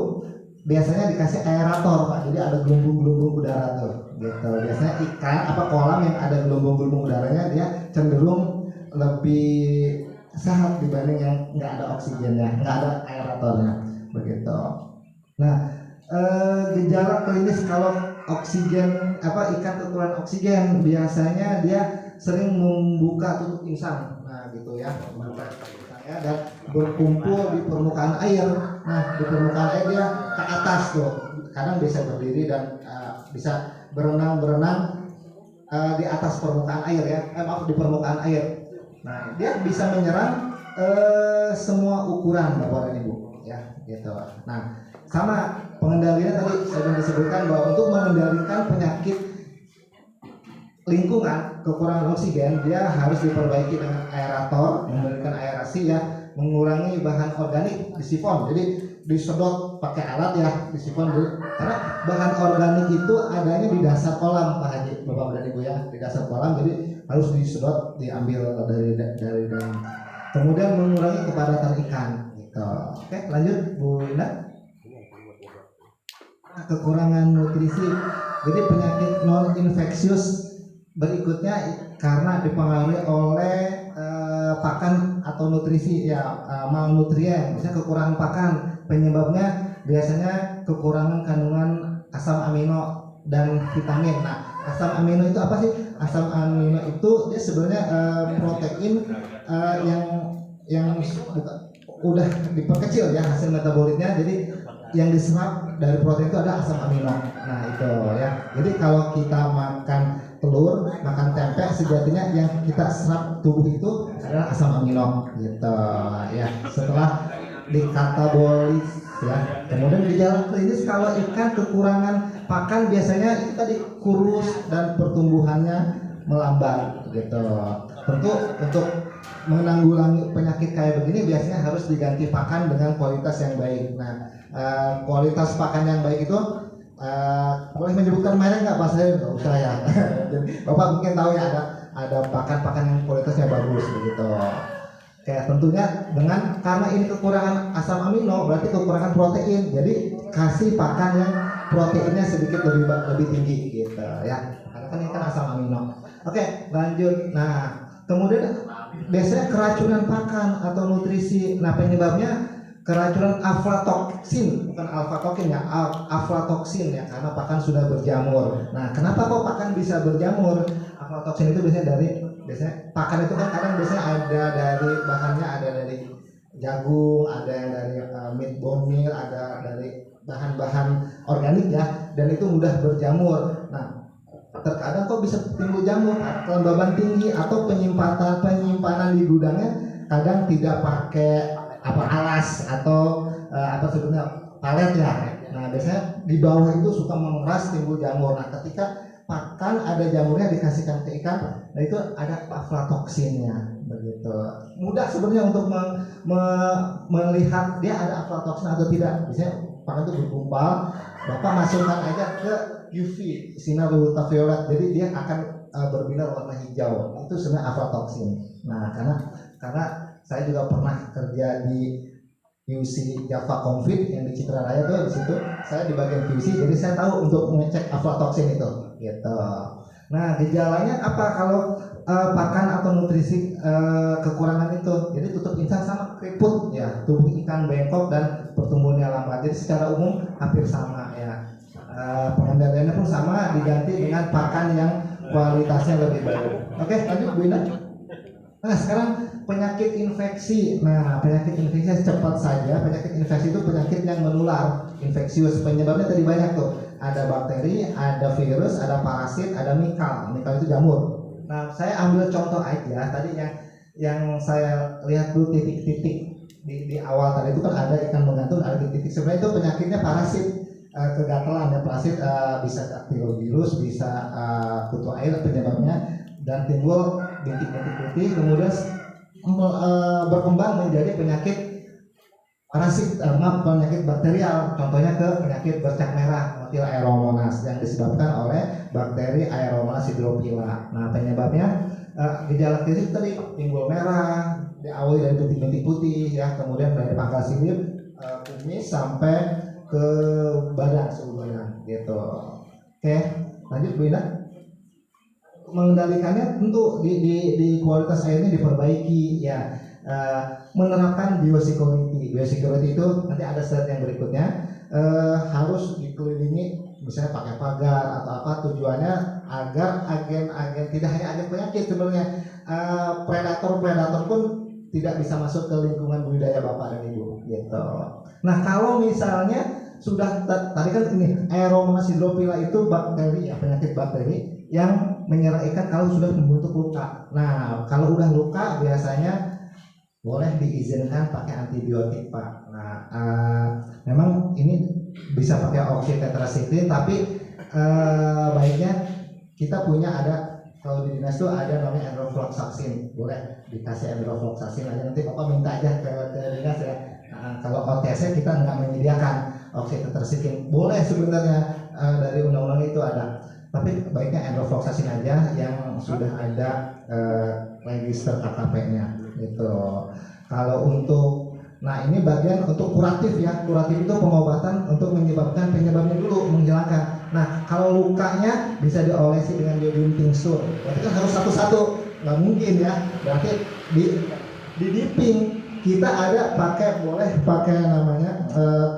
biasanya dikasih aerator Pak, jadi ada gelombang-gelombang udara tuh gitu. Biasanya ikan kolam yang ada gelombang-gelombang udaranya dia cenderung lebih sehat dibanding yang nggak ada oksigennya, nggak ada aeratornya begitu. Nah, gejala klinis kalau oksigen ikan kekurangan oksigen biasanya dia sering membuka tutup insang, nah gitu ya, membuka insangnya dan berkumpul di permukaan air. Nah di permukaan air dia ke atas tuh, kadang bisa berdiri dan bisa berenang di atas permukaan air ya, di permukaan air. Nah dia bisa menyerang semua ukuran Bapak dan Ibu ya gitu. Nah sama pengendaliannya tadi saya disebutkan bahwa untuk mengendalikan penyakit lingkungan kekurangan oksigen dia harus diperbaiki dengan aerator, memberikan aerasi ya, mengurangi bahan organik di sifon. Jadi disedot pakai alat ya, di sifon dulu. Karena bahan organik itu adanya di dasar kolam Pak Haji, Bapak dan Ibu ya, di dasar kolam. Jadi harus disedot, diambil dari dalam. Kemudian mengurangi kepadatan ikan gitu. Oke, lanjut Bu Indah. Kekurangan nutrisi. Jadi penyakit non infeksius berikutnya karena dipengaruhi oleh pakan atau nutrisi ya, malnutrien, misalnya kekurangan pakan. Penyebabnya biasanya kekurangan kandungan asam amino dan vitamin. Nah, asam amino itu apa sih? Asam amino itu dia sebenarnya protein yang udah diperkecil ya hasil metabolitnya. Jadi yang diserap dari protein itu ada asam amino. Nah itu ya. Jadi kalau kita makan telur, makan tempe, sejatinya yang kita serap tubuh itu adalah asam amino gitu ya. Setelah dikatabolis ya. Kemudian gejala klinis kalau ikan kekurangan pakan biasanya itu tadi kurus dan pertumbuhannya melambat gitu. Tentu untuk menanggulangi penyakit kayak begini biasanya harus diganti pakan dengan kualitas yang baik. Nah, kualitas pakan yang baik itu boleh menyebutkan merek nggak Pak? Saya nggak usah ya. Bapak mungkin tahu ya ada pakan-pakan yang kualitasnya bagus begitu. Kayak tentunya karena ini kekurangan asam amino berarti kekurangan protein. Jadi kasih pakan yang proteinnya sedikit lebih tinggi gitu ya. Karena kan ini kan asam amino. Oke, lanjut. Nah, kemudian biasanya keracunan pakan atau nutrisi. Nah, penyebabnya keracunan aflatoksin, bukan alfa-tokin ya, aflatoksin ya, karena pakan sudah berjamur. Nah, kenapa kok pakan bisa berjamur? Aflatoksin itu biasanya pakan itu kan kadang biasanya ada dari bahannya, ada dari jagung, ada yang dari meat bone meal, ada dari bahan-bahan organik ya, dan itu mudah berjamur. Nah, terkadang kok bisa timbul jamur, kelembaban tinggi atau penyimpanan di gudangnya kadang tidak pakai alas atau sebetulnya palet ya. Nah biasanya di bawah itu suka mengeras timbul jamur. Nah ketika pakan ada jamurnya dikasihkan ke ikan, nah itu ada aflatoksinnya begitu. Mudah sebenarnya untuk melihat dia ada aflatoksin atau tidak. Biasanya pakan itu bergumpal, Bapak masukkan aja ke UV, sinar ultraviolet, jadi dia akan berbinar warna hijau. Itu sebenarnya aflatoksin. Nah karena saya juga pernah kerja di QC Java Confit yang di Citra Raya tuh, di situ saya di bagian QC, jadi saya tahu untuk mengecek aflatoksin itu gitu. Nah gejalanya apa kalau pakan atau nutrisi kekurangan itu? Jadi tutup insang sama keriput ya, tubuh ikan bengkok dan pertumbuhannya lambat. Jadi secara umum hampir sama ya. Pengendaliannya pun sama, diganti dengan pakan yang kualitasnya lebih baik. Oke, lanjut Bu Indah. Nah sekarang penyakit infeksi. Nah penyakit infeksi cepat saja. Penyakit infeksi itu penyakit yang menular, infeksius. Penyebabnya tadi banyak tuh. Ada bakteri, ada virus, ada parasit, ada mikal. Mikal itu jamur. Nah saya ambil contoh aja. Tadi yang saya lihat dulu titik-titik di awal tadi itu kan ada ikan menggantung, ada titik-titik. Sebenarnya itu penyakitnya parasit. Kegatalan ya, parasit bisa daktilovirus, bisa kutu air penyebabnya, dan timbul bintik-bintik putih, kemudian berkembang menjadi penyakit parasit, penyakit bakterial. Contohnya ke penyakit bercak merah, motil aeromonas, yang disebabkan oleh bakteri Aeromonas hydrophila. Nah penyebabnya gejala klinis tadi timbul merah, diawali dari bintik-bintik putih ya, kemudian dari pangkal sirip, kumis sampai ke badan, seluruh badan gitu. Oke, lanjut Bu Ina. Mengendalikannya tentu di kualitas airnya diperbaiki ya. Menerapkan biosecurity. Biosecurity itu nanti ada slide yang berikutnya, harus dikelilingi misalnya pakai pagar atau apa, tujuannya agar agen-agen, tidak hanya agen penyakit sebenarnya, predator-predator pun tidak bisa masuk ke lingkungan budidaya Bapak dan Ibu gitu. Nah, kalau misalnya sudah tadi kan ini Aeromonas hydrophila itu bakteri ya, penyakit bakteri yang menyerang ikan kalau sudah membentuk luka. Nah, kalau udah luka biasanya boleh diizinkan pakai antibiotik Pak. Nah, memang ini bisa pakai oxytetracycline, tapi baiknya kita punya ada, kalau di dinas itu ada namanya enrofloxacin, boleh dikasih enrofloxacin aja, nanti Bapak minta aja ke dinas ya. Kalau OTC kita nggak menyediakan oxytetracycline, boleh sebenarnya, dari undang-undang itu ada, tapi baiknya enrofloxacin aja yang sudah ada register KKP-nya gitu. Kalau untuk, nah ini bagian untuk kuratif ya, kuratif itu pengobatan untuk menyebabkan penyebabnya dulu, menghilangkan. Nah, kalau lukanya bisa diolesi dengan iodine tincture, berarti kan harus satu-satu, nggak mungkin ya, berarti di dipping kita ada pakai, boleh pakai namanya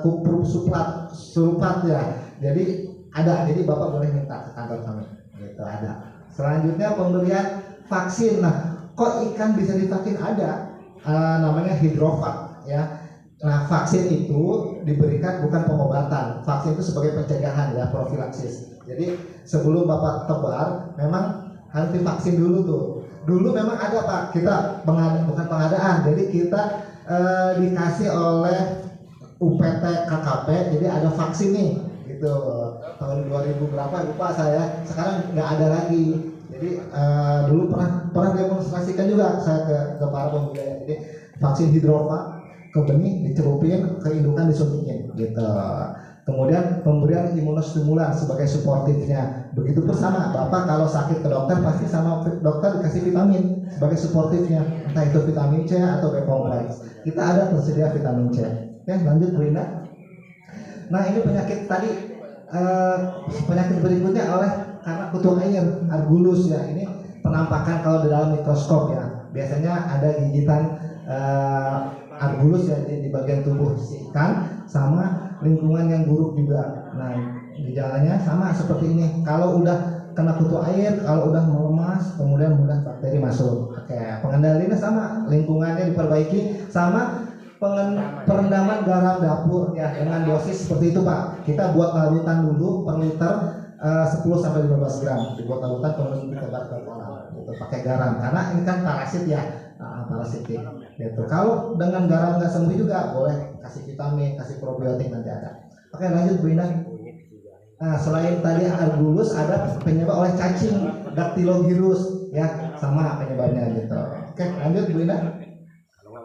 kupru sulfat ya, jadi ada, jadi Bapak boleh minta ke kantor kami gitu, ada. Selanjutnya pemberian vaksin. Nah, kok ikan bisa divaksin? Ada namanya hidrovac ya. Nah, vaksin itu diberikan bukan pengobatan. Vaksin itu sebagai pencegahan ya, profilaksis. Jadi sebelum Bapak tebar memang harus divaksin dulu tuh. Dulu memang ada Pak, kita bukan pengadaan. Jadi kita dikasih oleh UPT KKP, jadi ada vaksin nih gitu. Tahun 2000 berapa lupa saya. Sekarang nggak ada lagi. Jadi dulu pernah demonstrasikan juga saya ke para pembudidaya. Jadi vaksin hidrovac ke benih dicelupin, ke indukan disuntikin gitu. Kemudian pemberian imunostimulan sebagai suportifnya. Begitu pun sama, Bapak kalau sakit ke dokter pasti sama dokter dikasih vitamin sebagai suportifnya, entah itu vitamin C atau B kompleks. Kita ada tersedia vitamin C. Oke, lanjut Bu Ina. Nah, ini penyakit tadi, penyakit berikutnya oleh karena kutu air, Argulus ya. Ini penampakan kalau di dalam mikroskop ya. Biasanya ada gigitan Argulus ya di bagian tubuh si ikan, sama lingkungan yang buruk juga. Nah, gejalanya sama seperti ini. Kalau udah kena kutu air, kalau udah melemas, kemudian mudah bakteri masuk. Oke, pengendaliannya sama, lingkungannya diperbaiki, sama perendaman garam dapur ya dengan dosis seperti itu Pak. Kita buat larutan dulu per liter 10-15 gram, dibuat larutan kemudian ditebar ke kolam gitu, pakai garam karena ini kan parasit ya, parasitik gitu. Kalau dengan garam nggak sembuh juga boleh kasih vitamin, kasih probiotik, nanti ada. Oke, lanjut Bu Ina. Nah, selain tadi Argulus ada penyebab oleh cacing, Dactylogirus ya, sama penyebabnya gitu. Oke, lanjut Bu Ina.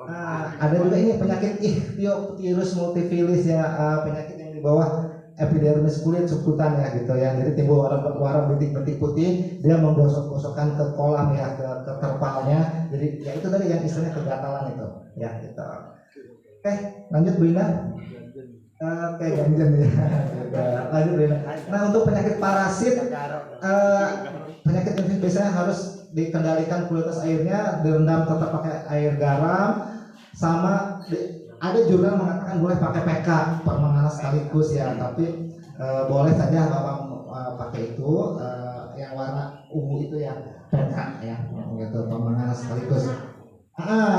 Nah, ada juga ini penyakit Ichthyophthirus multifilis ya, penyakit yang di bawah epidermis kulit subkutan ya gitu ya. Jadi timbul warna bintik-bintik putih, dia menggosok-gosokkan ke kolam ya, ke terpalnya. Jadi ya itu tadi yang istilahnya kegatalan itu ya gitu. Oke, lanjut Bu Ina. Oke, ganjen ya. Lanjut Bu Ina. Nah, untuk penyakit parasit, penyakit infeksi biasanya harus dikendalikan kualitas airnya, direndam tetap pakai air garam, sama ada jurnal mengatakan boleh pakai PK, permanganan sekaligus ya, tapi boleh saja Bapak pakai itu yang warna ungu itu ya, PK ya, gitu, permanganan sekaligus.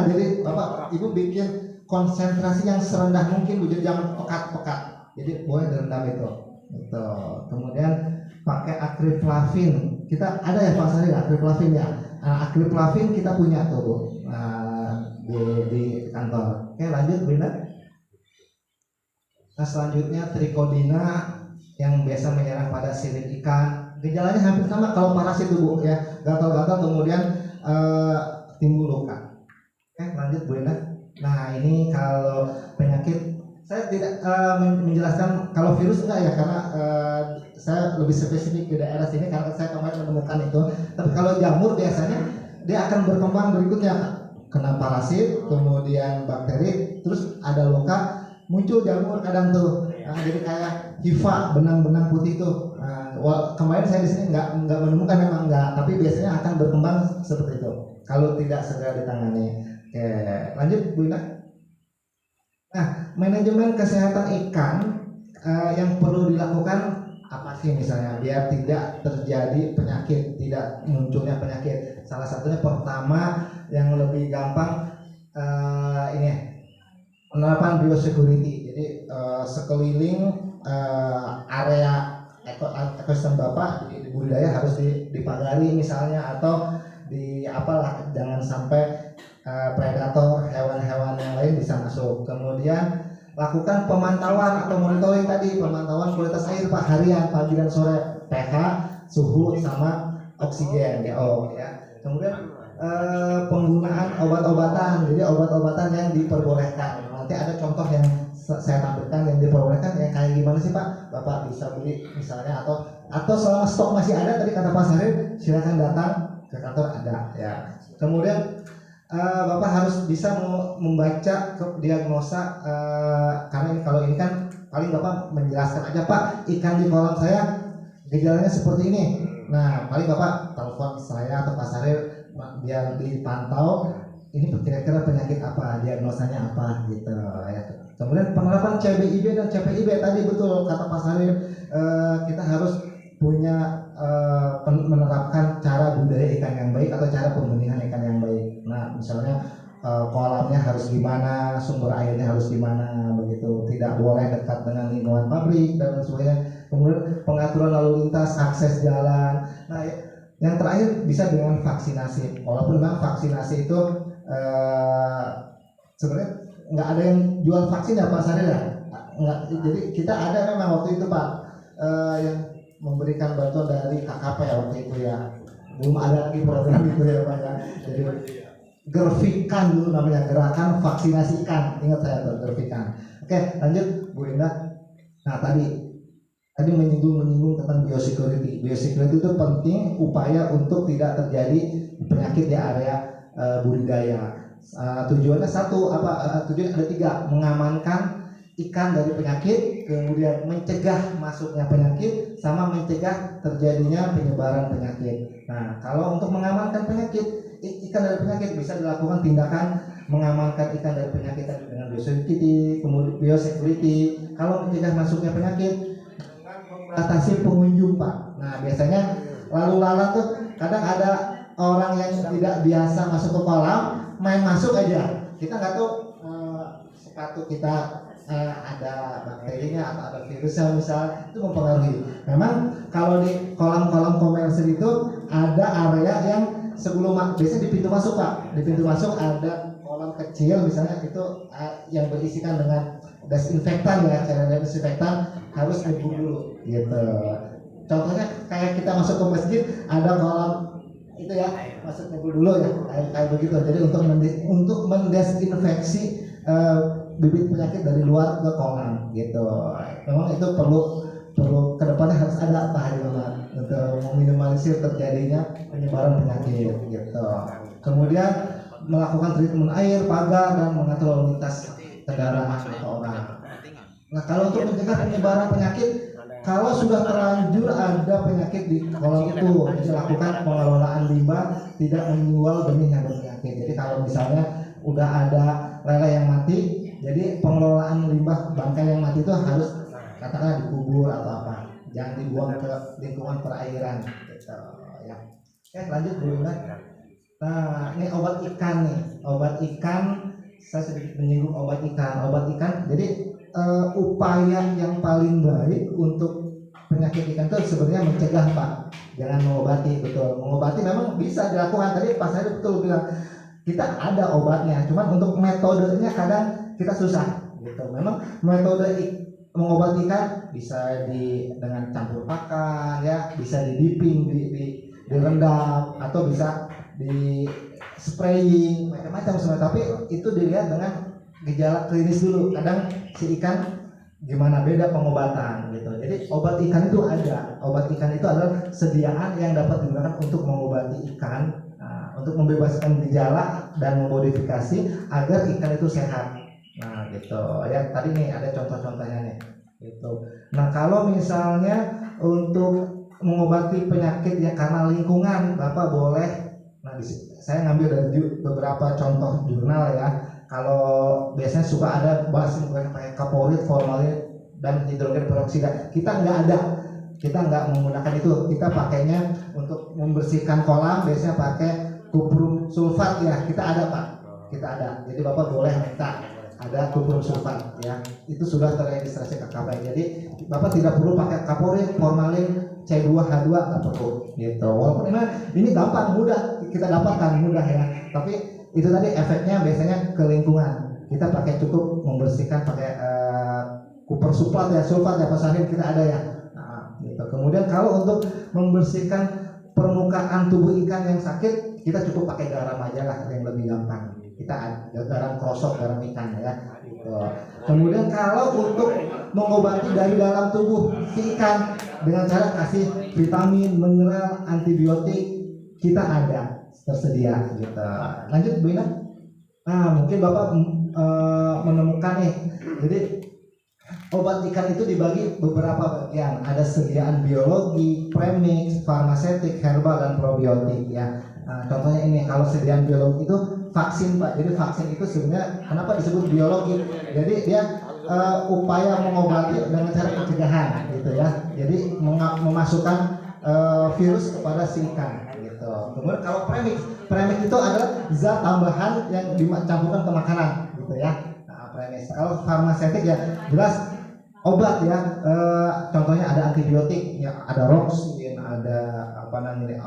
Jadi Bapak Ibu bikin konsentrasi yang serendah mungkin, Bu, jadi jangan pekat-pekat, jadi boleh direndam itu gitu. Kemudian pakai akriflavin, kita ada ya Pak Sari akriflavin ya. Akriflavin kita punya tuh Bu, di kantor. Oke, lanjut Bu Ina. Nah, selanjutnya trichodina yang biasa menyerang pada sirip ikan. Gejalanya hampir sama kalau parasit Bu ya, gatal-gatal kemudian timbul luka. Oke, lanjut Bu Ina. Nah, ini kalau penyakit saya tidak menjelaskan kalau virus enggak ya, karena saya lebih spesifik di daerah sini karena saya kemarin menemukan itu. Tapi kalau jamur biasanya dia akan berkembang berikutnya. kena parasit, kemudian bakteri, terus ada luka, muncul jamur kadang tuh. Nah, jadi kayak hifa, benang-benang putih tuh. Nah, kemarin saya di sini nggak menemukan, memang nggak, tapi biasanya akan berkembang seperti itu kalau tidak segera ditangani. Oke, lanjut Bu Ina. Nah, manajemen kesehatan ikan yang perlu dilakukan apa sih misalnya biar tidak terjadi penyakit, tidak munculnya penyakit. Salah satunya pertama yang lebih gampang ini penerapan biosecurity. Jadi sekeliling area ekosistem Bapak di budidaya harus dipagari misalnya, atau di apalah, jangan sampai predator hewan-hewan yang lain bisa masuk. Kemudian lakukan pemantauan atau monitoring tadi, pemantauan kualitas air Pak harian, pagi dan sore, pH, suhu sama oksigen GO ya. Kemudian penggunaan obat-obatan, jadi obat-obatan yang diperbolehkan. Nanti ada contoh yang saya tampilkan yang diperbolehkan yang kayak gimana sih Pak? Bapak bisa beli misalnya, atau selama stok masih ada, tadi kata Pak Sarif, silakan datang ke kantor ada ya. Kemudian Bapak harus bisa membaca diagnosa, karena kalau ini kan paling Bapak menjelaskan aja, Pak ikan di kolam saya gejalanya seperti ini. Nah paling Bapak telepon saya atau Pak Sarif biar dipantau ini kira-kira penyakit apa, diagnosanya apa gitu ya. Kemudian penerapan CBIB dan CPIB tadi betul kata Pak Sarif, kita harus punya menerapkan cara budidaya ikan yang baik atau cara pembenihan ikan yang baik. Nah misalnya kolamnya harus gimana, sumber airnya harus gimana begitu, tidak boleh dekat dengan lingkungan pabrik dan sebagainya. Kemudian pengaturan lalu lintas, akses jalan. Nah yang terakhir bisa dengan vaksinasi, walaupun memang vaksinasi itu sebenarnya nggak ada yang jual vaksin ya Pak Sarif ya, nggak. Jadi kita ada memang waktu itu Pak yang memberikan bantuan dari KKP ya waktu itu ya, belum ada lagi program itu ya Pak ya. Jadi Gervikan dulu namanya, gerakan vaksinasi ikan, ingat saya tuh Gervikan. Oke lanjut Bu Indah. Nah tadi menyinggung tentang biosecurity. Biosecurity itu penting upaya untuk tidak terjadi penyakit di area budidaya. Tujuannya tujuan ada 3, mengamankan ikan dari penyakit, kemudian mencegah masuknya penyakit, sama mencegah terjadinya penyebaran penyakit. Nah kalau untuk mengamankan penyakit ikan dari penyakit bisa dilakukan tindakan mengamankan ikan dari penyakit dengan biosecurity. Kalau mencegah masuknya penyakit, membatasi pengunjung Pak. Nah biasanya lalu lalang tuh kadang ada orang yang tidak biasa masuk ke kolam, main masuk aja, kita nggak tahu sepatu kita ada bakterinya atau ada virusnya misal, itu mempengaruhi. Memang kalau di kolam-kolam komersil itu ada area yang sebelum biasanya di pintu masuk Pak, di pintu masuk ada kolam kecil misalnya, itu yang berisikan dengan desinfektan ya, cairan desinfektan harus dibuang dulu gitu. Contohnya kayak kita masuk ke masjid ada kolam itu ya, masuk ngebul dulu ya, kayak begitu. Jadi untuk mendesinfeksi bibit penyakit dari luar ke kolam gitu. Memang itu perlu kedepannya harus ada Pak Hadiman untuk meminimalisir terjadinya penyebaran penyakit gitu. Kemudian melakukan treatment air, pagar, dan mengatur lalu lintas kendaraan atau orang. Nah kalau untuk mencegah penyebaran penyakit, kalau sudah terlanjur ada penyakit di kolam itu, lakukan pengelolaan limbah, tidak menjual benih yang berpenyakit. Jadi kalau misalnya udah ada lele yang mati, jadi pengelolaan limbah bangkai yang mati itu harus katakanlah dikubur atau apa, jangan dibuang ke lingkungan perairan gitu, ya. Oke lanjut Bu Indah. Nah ini obat ikan nih, obat ikan, saya sedikit menyinggung obat ikan. Jadi upaya yang paling baik untuk penyakit ikan itu sebenarnya mencegah Pak, jangan mengobati. Betul, mengobati memang bisa dilakukan, tadi Pak Saya betul bilang kita ada obatnya, cuman untuk metodenya kadang kita susah gitu. Memang metode mengobati ikan bisa dengan campur pakan ya, bisa di dipping, direndam, atau bisa di spraying, macam-macam semua. Tapi itu dilihat dengan gejala klinis dulu. Kadang si ikan gimana beda pengobatan gitu. Jadi obat ikan itu ada. Obat ikan itu adalah sediaan yang dapat digunakan untuk mengobati ikan. Nah, untuk membebaskan gejala dan memodifikasi agar ikan itu sehat. Nah gitu ya, tadi nih ada contoh-contohnya nih gitu. Nah kalau misalnya untuk mengobati penyakit ya karena lingkungan, Bapak boleh, nah saya ngambil dari beberapa contoh jurnal ya. Kalau biasanya suka ada bahas pakai kaporit, formalin dan hidrogen peroksida, kita nggak menggunakan itu. Kita pakainya untuk membersihkan kolam biasanya pakai kuprum sulfat ya. Kita ada Pak, kita ada. Jadi Bapak boleh minta ada kuprum sulfat ya. Itu sudah terregistrasi KKP. Jadi Bapak tidak perlu pakai kaporit, formalin, C2H2 nggak perlu gitu. Walaupun ini gampang, mudah kita dapatkan, mudah ya. Tapi itu tadi efeknya biasanya ke lingkungan. Kita pakai cukup membersihkan pakai kuprum sulfat ya, pasarin kita ada ya. Nah, gitu. Kemudian kalau untuk membersihkan permukaan tubuh ikan yang sakit, kita cukup pakai garam aja lah yang lebih gampang. Kita ada garam krosok, garam ikan ya. Gitu. Kemudian kalau untuk mengobati dari dalam tubuh si ikan dengan cara kasih vitamin, mineral, antibiotik, kita ada tersedia gitu. Lanjut Bu Ina. Nah mungkin Bapak menemukan nih, jadi obat ikan itu dibagi beberapa bagian. Ada sediaan biologi, premix, farmasetik, herbal, dan probiotik ya. Nah, contohnya ini, kalau sediaan biologi itu vaksin Pak. Jadi vaksin itu sebenarnya kenapa disebut biologi? Jadi dia upaya mengobati dengan cara pencegahan gitu ya. Jadi memasukkan virus kepada si ikan gitu. Kemudian kalau premix itu adalah zat tambahan yang dicampurkan ke makanan gitu ya. Nah, premix. Kalau farmasetik ya jelas obat ya, contohnya ada antibiotik ya, ada roxin, ada apa namanya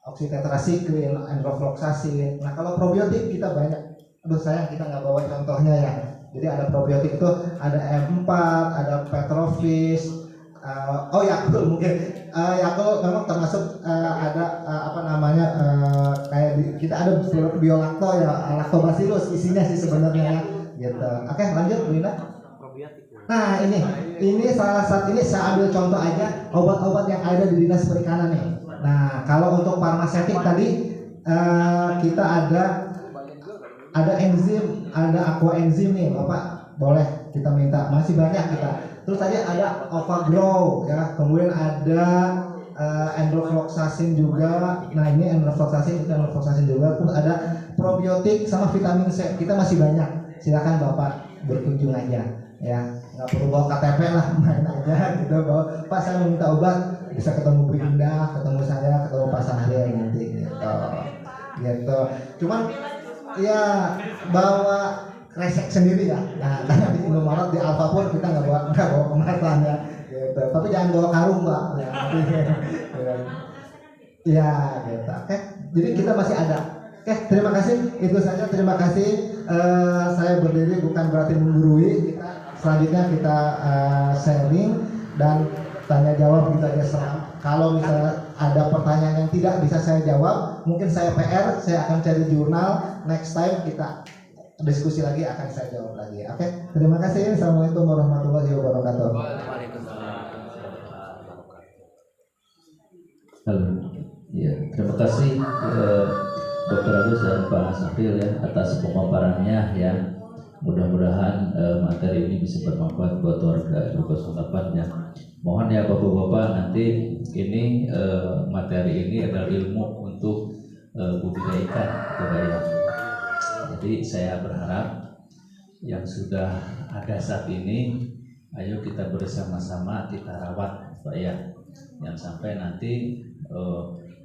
oxytetracycline, enrofloxacin. Nah kalau probiotik kita banyak, aduh sayang kita nggak bawa contohnya ya. Jadi ada probiotik itu ada M4, ada Petrofish, Yakult mungkin. Yakult memang termasuk ada apa namanya kayak kita ada biolacto ya, lactobacillus isinya sih sebenarnya ya. Gitu. Oke lanjut Bu Ina. Nah ini salah satu, ini saya ambil contoh aja obat-obat yang ada di Dinas Perikanan nih. Nah kalau untuk farmasetik tadi kita ada enzim, ada aqua enzim nih Bapak, boleh kita minta, masih banyak kita. Terus tadi ada Ovagrow ya, kemudian ada enrofloxacin juga. Nah ini enrofloxacin juga. Terus ada probiotik sama vitamin C, kita masih banyak. Silakan Bapak berkunjung aja ya, nggak perlu bawa KTP lah, main aja gitu. Bawa Pak saya minta obat, bisa ketemu Bu Indah, ketemu saya, ketemu Pak Sahril nanti gitu. Cuman ya bawa kresek sendiri ya. Nah karena di Indomaret, di Alfapur kita nggak bawa kemasan ya gitu. Tapi jangan bawa karung Mbak ya, ya gitu. Oke, jadi kita masih ada. Oke, terima kasih, itu saja. Terima kasih. Saya berdiri bukan berarti menggurui. Selanjutnya kita sharing dan tanya jawab kita aja serang. Kalau misalnya ada pertanyaan yang tidak bisa saya jawab, mungkin saya PR, saya akan cari jurnal. Next time kita diskusi lagi, akan saya jawab lagi. Oke, terima kasih. Assalamualaikum warahmatullahi wabarakatuh. Halo, ya terima kasih Dr. Agus dan Pak Sahril ya atas pemaparannya ya. Mudah-mudahan materi ini bisa bermanfaat buat warga 208 ya. Mohon ya Bapak-bapak, nanti ini materi ini adalah ilmu untuk budidaya ikan ya. Jadi saya berharap yang sudah ada saat ini, ayo kita bersama-sama kita rawat Pak ya. Yang sampai nanti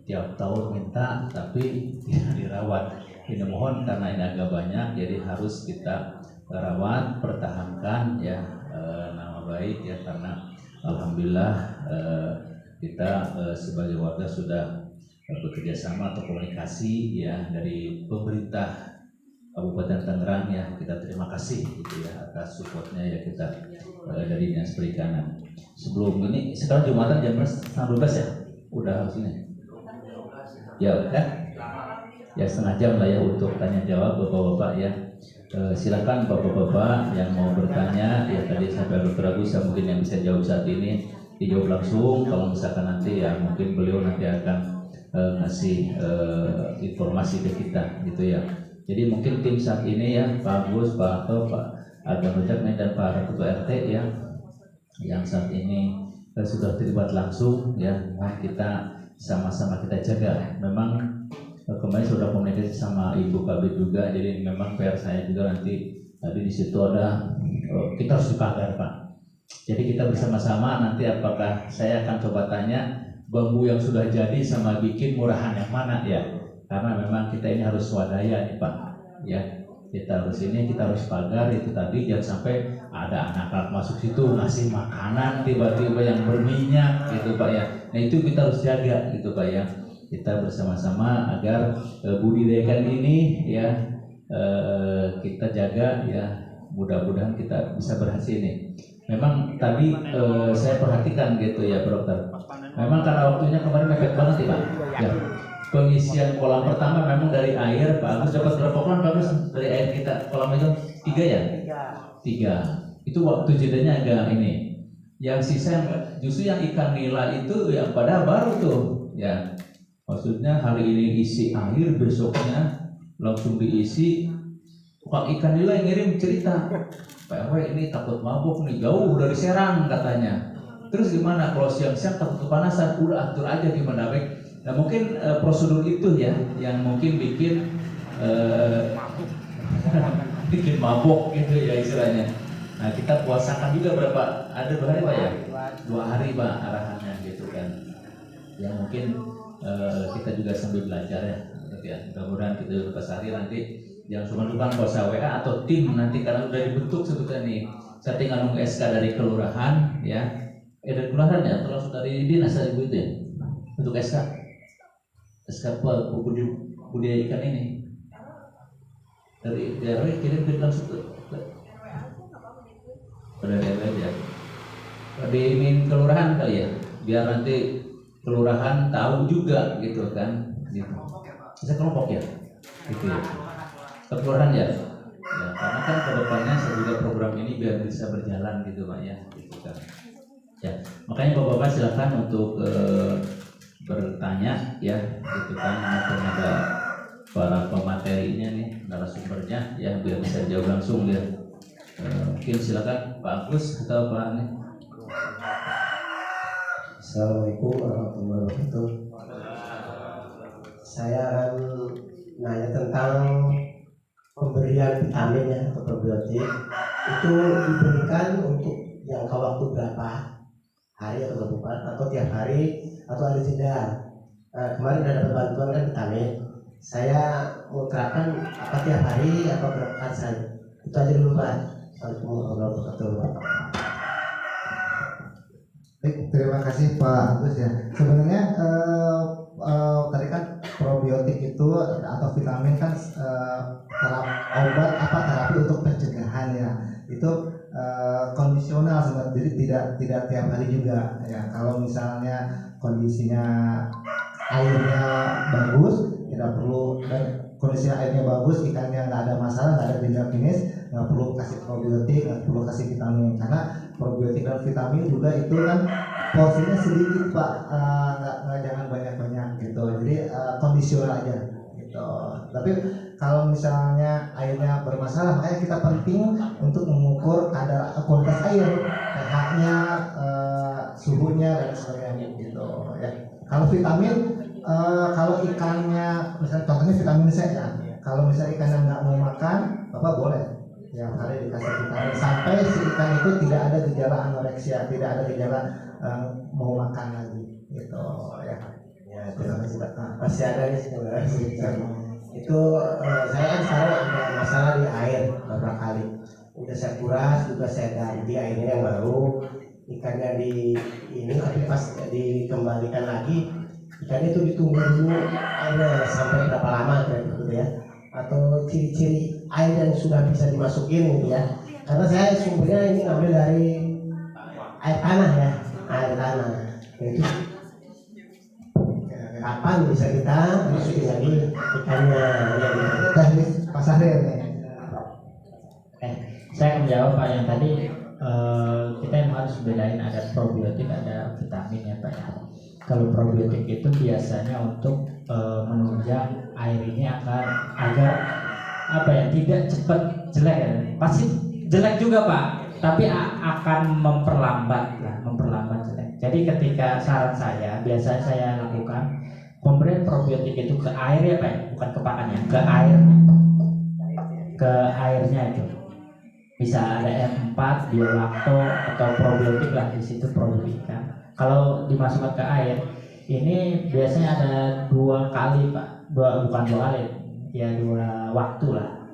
tiap tahun minta tapi tidak dirawat. Ini mohon karena ini agak banyak, jadi harus kita rawat, pertahankan ya nama baik ya, karena alhamdulillah kita sebagai warga sudah bekerja sama atau komunikasi ya dari pemerintah Kabupaten Tangerang ya, kita terima kasih gitu ya atas supportnya ya kita dari Dinas Perikanan. Sebelum ini sekarang Jumatan jam 12 ya, udah harus ini ya udah ya setengah jam lah ya untuk tanya jawab Bapak-bapak ya. Silakan Bapak-bapak yang mau bertanya ya, tadi sampai Dr. Agus mungkin yang bisa jawab saat ini dijawab langsung. Kalau misalkan nanti ya mungkin beliau nanti akan ngasih informasi ke kita gitu ya. Jadi mungkin tim saat ini ya Pak Agus, Pak Harto, Pak Agam Rojak dan Pak Ketua RT ya yang saat ini sudah terlibat langsung ya, kita sama-sama kita jaga. Memang kemarin sudah komunikasi sama Ibu Kabit juga, jadi memang PR saya juga nanti tadi di situ ada kita harus dipagar Pak. Jadi kita bersama-sama nanti apakah saya akan coba tanya bambu yang sudah jadi sama bikin murahan yang mana ya, karena memang kita ini harus swadaya nih Pak ya, kita harus pagar itu tadi, jangan sampai ada anak-anak masuk situ ngasih makanan tiba-tiba yang berminyak gitu Pak ya. Nah itu kita harus jaga gitu Pak ya, kita bersama-sama agar budidayakan ini ya kita jaga ya, mudah-mudahan kita bisa berhasil nih. Memang tadi saya perhatikan gitu ya Pak Dokter, memang karena waktunya kemarin mepet banget ya Pak ya. Pengisian kolam pertama memang dari air, Pak Agus dapat berapa kolam Pak Agus dari air kita? Kolam itu 3 ya? 3. Itu waktu jedanya agak ini. Yang sisa justru yang ikan nila itu yang pada baru tuh ya. Maksudnya hari ini isi air, besoknya langsung diisi. Tukang ikan nila yang ngirim cerita, Pak RW ini takut mabuk nih, jauh dari Serang katanya. Terus gimana kalau siang-siang takut kepanasan? Udah atur aja gimana baik. Nah mungkin prosedur itu ya yang mungkin bikin bikin mabok gitu ya istilahnya. Nah kita puasakan juga berapa, ada 2 hari Pak ya? 2 hari Pak arahannya gitu kan. Ya mungkin kita juga sambil belajar ya, gitu ya. Mudah-mudahan kita juga sehari nanti jangan cuma bukan kuasa WA atau tim nanti karena udah dibentuk sebetulnya nih. Saya tinggal nunggu SK dari kelurahan ya. Dari kelurahan ya, atau langsung dari dinas dari itu ya untuk SK. SK budaya ikan ini dari RW kirim langsung ke RW ya, dimin kelurahan kali ya, biar nanti kelurahan tahu juga gitu kan, gitu. Bisa kelompok ya, gitu ya, kelurahan ya, karena kan kedepannya saya juga program ini biar bisa berjalan gitu Pak ya, gitu kan. Ya, makanya Bapak-bapak silakan untuk bertanya ya, gitu kan, maupun ada para pematerinya nih, narasumbernya ya, biar bisa jawab langsung ya. Mungkin silakan Pak Agus atau Pak ini. Assalamualaikum warahmatullahi wabarakatuh. Saya akan nanya tentang pemberian vitamin ya atau probiotik. Itu diberikan untuk jangka waktu berapa hari atau berapa, atau tiap hari atau ada jeda. Kemarin ada dapat bantuan kan vitamin, saya mau terapkan apa tiap hari apa berapa kali saja. Itu aja dulu Pak. Assalamualaikum warahmatullahi wabarakatuh. Baik, terima kasih Pak Agus ya. Sebenarnya tadi kan probiotik itu atau vitamin kan terapi untuk pencegahan ya. Itu kondisional sebenarnya, jadi tidak tiap hari juga ya. Kalau misalnya kondisinya airnya bagus, tidak perlu, dan kondisi airnya bagus, ikannya nggak ada masalah, nggak ada gejala klinis, nggak perlu kasih probiotik, nggak perlu kasih vitamin, karena probiotik dan vitamin juga itu kan porsinya sedikit Pak, nggak jangan banyak gitu, jadi kondisional aja gitu. Tapi kalau misalnya airnya bermasalah, makanya kita penting untuk mengukur kadar kualitas air, pH-nya, suhunya dan sebagainya gitu ya. Kalau vitamin, kalau ikannya misalnya contohnya vitamin C ya, kalau misalnya ikannya nggak mau makan, Bapak boleh ya hari dikasih vitamin sampai si ikan itu tidak ada gejala anoreksia, tidak ada gejala mau makan lagi gitu ya. Ya, terima kasih Pak. Masih ada nih sebenarnya. Itu saya kan sekarang ada masalah di air beberapa kali. Udah saya kuras, juga saya ganti airnya yang baru, ikannya di ini, tapi pas dikembalikan lagi ikannya itu ditunggu dulu airnya sampai berapa lama gitu ya, atau ciri-ciri air yang sudah bisa dimasukin gitu ya. Karena saya sumbernya ini ngambil dari air tanah ya, air tanah itu kapan bisa kita masukin lagi ikannya ya gitu. Teknik pasarnya nih. Saya akan menjawab Pak yang tadi, kita yang harus bedain ada probiotik, ada vitamin ya Pak ya. Kalau probiotik itu biasanya untuk menunjang air ini agar apa ya, tidak cepat jelek ya. Pasti jelek juga Pak, tapi akan memperlambat jelek. Jadi ketika saran saya, biasanya saya lakukan pemberian probiotik itu ke air ya Pak, ya? Bukan ke pakannya, ke airnya itu. Bisa ada M4, biolakto atau probiotik lah di situ, probiotika. Kalau dimasukkan ke air, ini biasanya ada 2 kali Pak, bukan 2 kali, ya 2 waktu lah.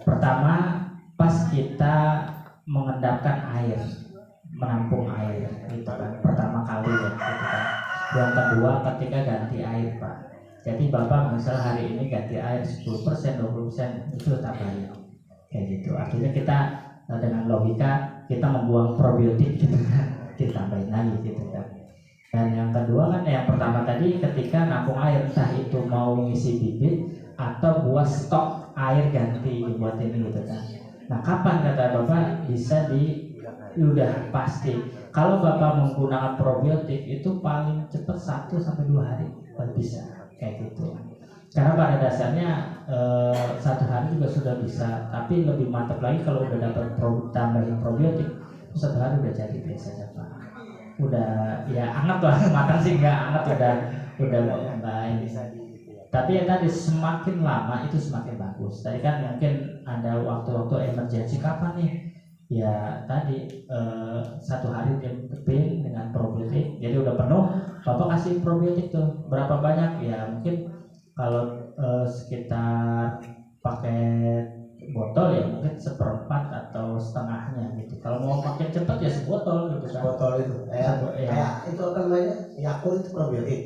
Pertama pas kita mengendapkan air, menampung air gitu kan, pertama kali ya gitu kan. Yang kedua ketika ganti air Pak. Jadi Bapak misal hari ini ganti air 10%, 20% itu tambahin kayak gitu. Artinya kita dengan logika kita membuang probiotik gitu kan, ditambahin lagi gitu kan. Dan yang kedua kan yang pertama tadi ketika nampung air, entah itu mau ngisi bibit atau buat stok air ganti buat ini gitu kan. Nah kapan kata Bapak bisa udah pasti kalau Bapak menggunakan probiotik itu paling cepat 1-2 hari baru bisa kayak gitu. Karena pada dasarnya 1 hari juga sudah bisa, tapi lebih mantap lagi kalau udah dapat tambahin probiotik 1 hari udah jadi biasanya Pak. Udah ya anget lah, makan sih nggak anget, udah baik. Tapi ya tadi semakin lama itu semakin bagus. Tadi kan mungkin ada waktu-waktu emergensi kapan nih? Ya tadi 1 hari dipin dengan probiotik, jadi udah penuh, Bapak kasih probiotik tuh berapa banyak? Ya mungkin kalau sekitar pakai botol ya mungkin 1/4 atau setengahnya gitu. Kalau mau makin cepat ya sebotol gitu kan. Botol itu kayak itu apa namanya, Yakult itu probiotik.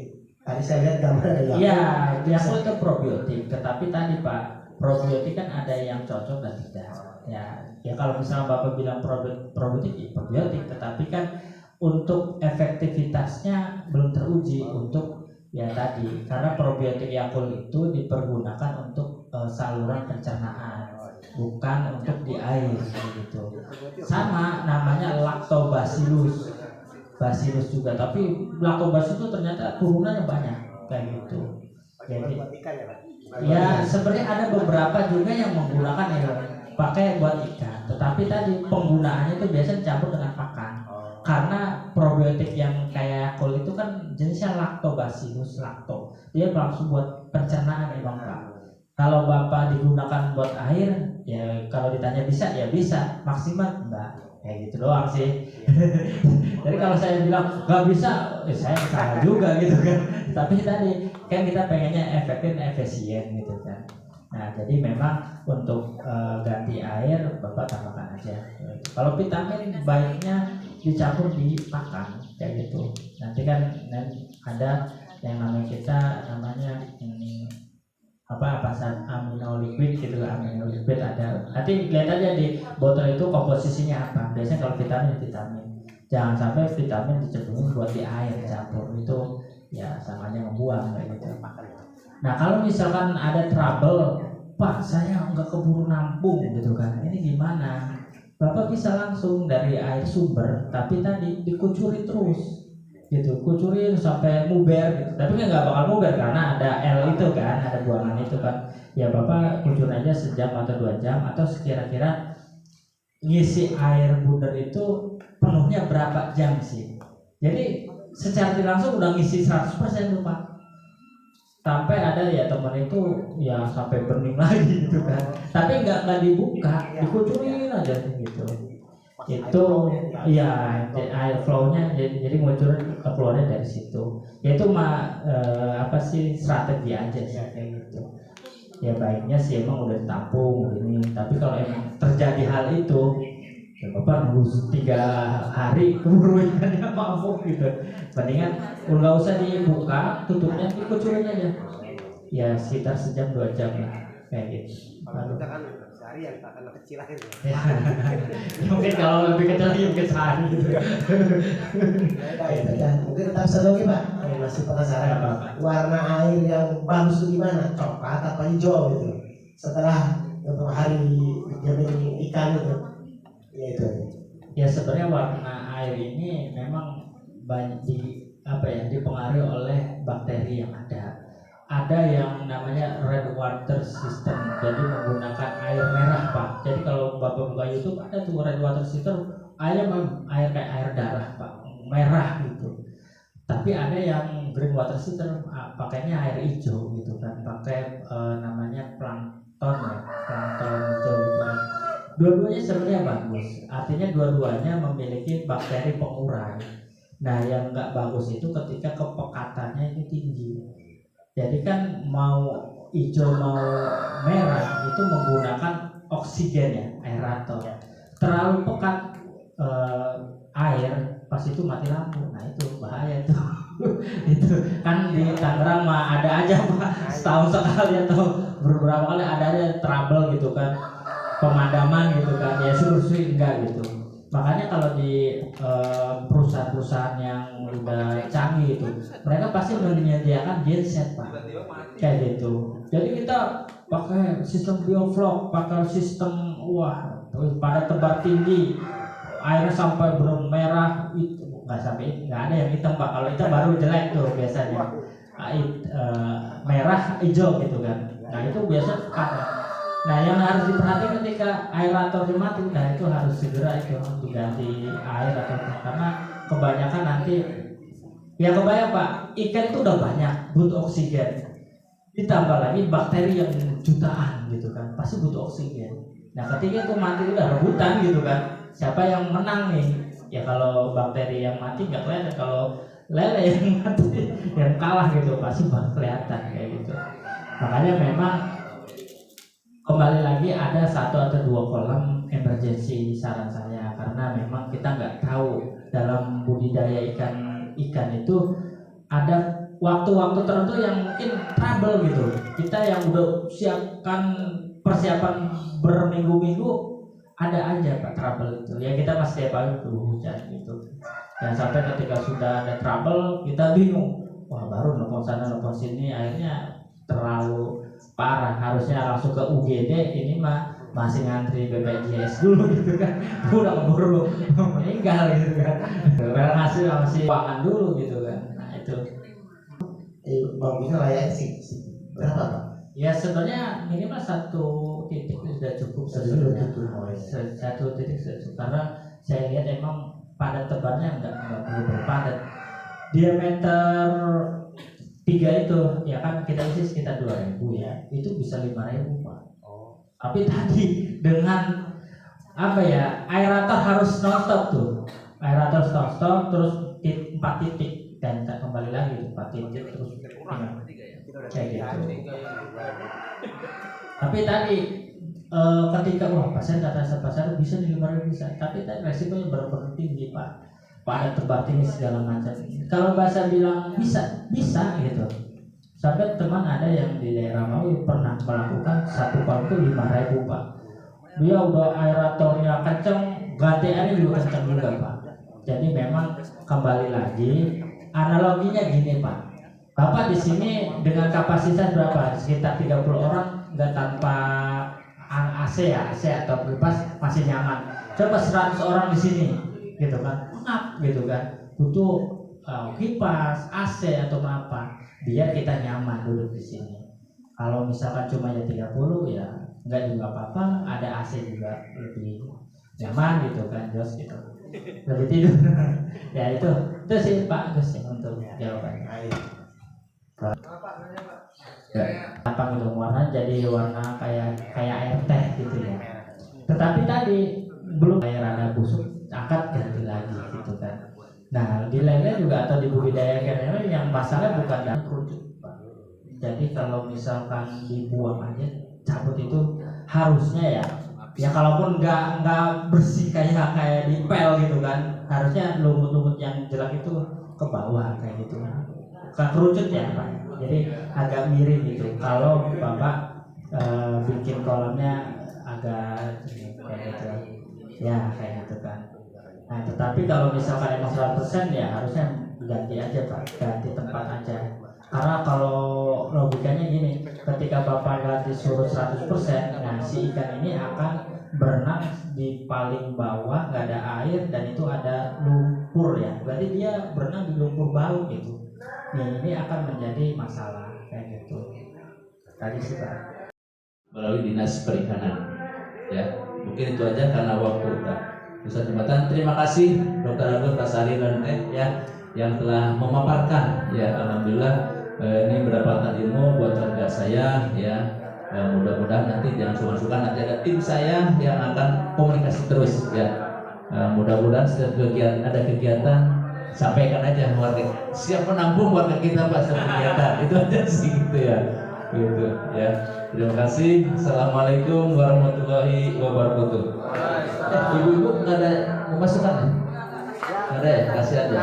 Tadi saya lihat gambar ada Yakult. Iya, Yakult itu probiotik. Tetapi tadi Pak, probiotik kan ada yang cocok dan tidak. Ya kalau misalnya Bapak bilang probiotik ya probiotik, tetapi kan untuk efektivitasnya belum teruji untuk ya tadi, karena probiotik Yakult itu dipergunakan untuk saluran pencernaan, bukan untuk di air gitu. Sama namanya lactobacillus juga, tapi lactobacillus itu ternyata turunannya banyak kayak gitu. Jadi ya sebenarnya ada beberapa juga yang menggunakan ya pakai buat ikan, tetapi tadi penggunaannya itu biasanya campur dengan pakan. Karena probiotik yang kayak Yakult itu kan jenisnya lactobacillus lacto, dia langsung buat pencernaan ya Bang Pak. Kalau Bapak digunakan buat air, ya kalau ditanya bisa ya bisa, maksimal enggak, kayak gitu doang sih. Jadi kalau saya bilang nggak bisa, saya salah juga gitu kan. Tapi tadi kan kita pengennya efektif, efisien gitu kan. Nah jadi memang untuk ganti air Bapak tambahkan aja. Kalau vitamin baiknya dicampur di pakan kayak gitu. Nanti kan ada yang namanya amino liquid gitu, amino liquid ada. Nanti lihat aja di botol itu komposisinya apa. Biasanya kalau vitamin. Jangan sampai vitamin diceburin buat di air campur, itu ya samanya membuang kayak gitu. Nah kalau misalkan ada trouble, Pak saya nggak keburu nampung gitu kan, ini gimana? Bapak bisa langsung dari air sumber, tapi tadi dikucuri terus gitu, kucurin sampai muber gitu. Tapi nggak bakal muber karena ada L itu kan, ada buangan itu kan. Ya Bapak kucur aja sejam atau 2 jam, atau sekira-kira ngisi air bundar itu penuhnya berapa jam sih. Jadi secara tidak langsung udah ngisi 100% tuh Pak. Sampai ada ya teman itu ya sampai bening lagi gitu kan. Tapi nggak dibuka, dikucurin aja gitu. Itu ya air flow-nya jadi ngucur keluarnya dari situ. Ya itu strategi aja sih kayak gitu. Ya baiknya sih emang udah ditampung ini, tapi kalau emang terjadi hal itu ya Bapak nunggu 3 hari keburu ikannya mampu gitu. Mendingan nggak usah dibuka, tutupnya dikucurin aja. Ya sekitar sejam 2 jam lah kayak gitu. Kita kan sehari yang tak akan kecil aja. Ya, mungkin kalau lebih kecil lagi mungkin sehari gitu. Mungkin tetap seru lagi Pak, masih penasaran warna air yang bagus itu gimana? Coklat apa hijau gitu? Setelah beberapa hari dijamin ikan itu, ya itu. Ya sebenarnya warna air ini memang banyak dipengaruhi oleh bakteri yang ada. Ada yang namanya red water system, jadi menggunakan air merah Pak. Jadi kalau Bapak buka YouTube ada tuh red water system, airnya air kayak air darah Pak, merah gitu. Tapi ada yang green water system, pakainya air hijau gitu kan, pakai namanya plankton ya, plankton hijau gitu kan. Dua-duanya sebenarnya bagus, artinya dua-duanya memiliki bakteri pengurai. Nah yang nggak bagus itu ketika kepekatannya itu tinggi. Jadi kan mau hijau mau merah itu menggunakan oksigen ya, aerator. Terlalu pekat air pas itu mati lampu. Nah itu bahaya tuh. Itu kan di Tangerang mah ada aja Pak, setahun sekali atau beberapa kali ada aja trouble gitu kan, pemadaman gitu kan, ya suruh-suruh enggak gitu. Makanya kalau di perusahaan-perusahaan yang udah canggih itu, mereka pasti menyediakan genset Pak, kayak gitu. Jadi kita pakai sistem bioflok, pakai sistem pada tebar tinggi, airnya sampai bermerah, itu nggak ada yang hitam Pak. Kalau hitam baru jelek tuh biasanya, merah hijau gitu kan. Nah itu biasa ada. Nah yang harus diperhatikan ketika aeratornya mati, nah itu harus segera itu diganti air atau karena kebanyakan nanti ya kebayang Pak, ikan itu udah banyak butuh oksigen, ditambah lagi bakteri yang jutaan gitu kan, pasti butuh oksigen. Nah ketika itu mati udah rebutan gitu kan, siapa yang menang nih? Ya kalau bakteri yang mati nggak kelihatan, kalau lele yang mati yang kalah gitu pasti bakal kelihatan kayak gitu. Makanya memang kembali lagi ada 1 atau 2 kolam emergency saran saya, karena memang kita nggak tahu dalam budidaya ikan itu ada waktu-waktu tertentu yang mungkin trouble gitu. Kita yang udah siapkan persiapan berminggu-minggu ada aja Pak trouble itu. Ya kita pasti tiap perlu hujan gitu. Dan sampai ketika sudah ada trouble kita bingung. Wah baru nelfon sana nelfon sini, akhirnya terlalu parah, harusnya langsung ke UGD, ini mah masih ngantri BPJS dulu gitu kan, udah keburu meninggal gitu kan, hasil masih uangan dulu gitu kan. Nah itu Bang Bina layak sih berapa Pak? ya sebenarnya minimal 1 titik sudah cukup sebenarnya. 1 titik sudah cukup, karena saya lihat emang padat tebarnya nggak perlu berpadat. Diameter 3 itu ya kan kita isi sekitar 2.000 ya, itu bisa 5.000 Pak. Tapi tadi dengan aerator harus non-stop tuh, aerator stop terus 4 titik dan kembali lagi 4 titik terus kayak gitu. Tapi tadi ketika pasien kata pasar bisa di 5.000 bisa, tapi tadi resikonya benar-benar tinggi Pak. Pada tebar tinggi segala macam. Kalau bahasa bilang bisa gitu. Sampai teman ada yang di daerah Maui pernah melakukan 1 kolam itu 5.000 Pak. Dia udah aeratornya kenceng, gantiannya juga kenceng juga Pak. Jadi memang kembali lagi analoginya gini Pak. Bapak di sini dengan kapasitas berapa? Sekitar 30 orang nggak tanpa AC atau kipas masih nyaman. Coba 100 orang di sini gitu kan, pengap gitu kan, butuh kipas, AC atau apa, biar kita nyaman dulu di sini. Kalau misalkan cuma ya 30 ya nggak juga apa-apa, ada AC juga lebih nyaman gitu kan, Jos gitu, lebih tidur. Ya itu sih Pak Gus untuk jawabannya. Apa gitu warna jadi warna kayak air teh gitu ya. Tetapi tadi belum air rada busuk, angkat ganti lagi gitu kan. Nah di lele juga atau di budidaya ikan yang masalah bukan dari kerucut Pak. Jadi kalau misalkan dibuang aja, cabut itu harusnya ya kalaupun nggak bersih kayak di pel gitu kan, harusnya lumut-lumut yang jelek itu ke bawah kayak gitu kan. Bukan kerucut ya Pak. Jadi agak miring gitu. Kalau Bapak bikin kolamnya agak kayak gitu. Ya kayak gitu kan. Nah tetapi kalau misalkan emang 100% ya harusnya ganti aja Pak, ganti tempat aja. Karena kalau logikanya gini, ketika Bapak ganti surut 100%, nah si ikan ini akan berenang di paling bawah nggak ada air dan itu ada lumpur ya, berarti dia berenang di lumpur bau gitu. Ini akan menjadi masalah kayak gitu. Tadi sih Pak. Melalui dinas perikanan, ya mungkin itu aja karena waktu Pak Pusat Jembatan. Terima kasih Dr. Agus Tasari dan Teh ya yang telah memaparkan ya, alhamdulillah ini mendapatkan ilmu buat warga saya ya. Mudah-mudahan nanti jangan sungkan-sungkan, nanti ada tim saya yang akan komunikasi terus ya. Mudah-mudahan setiap ada kegiatan sampaikan aja warga, siap menampung warga kita Pak setiap kegiatan. Itu aja sih gitu ya. Gitu ya. Terima kasih. Assalamualaikum warahmatullahi wabarakatuh. Ibu-ibu nggak ada memasukkan ya? Nggak ada ya? Kasih aja.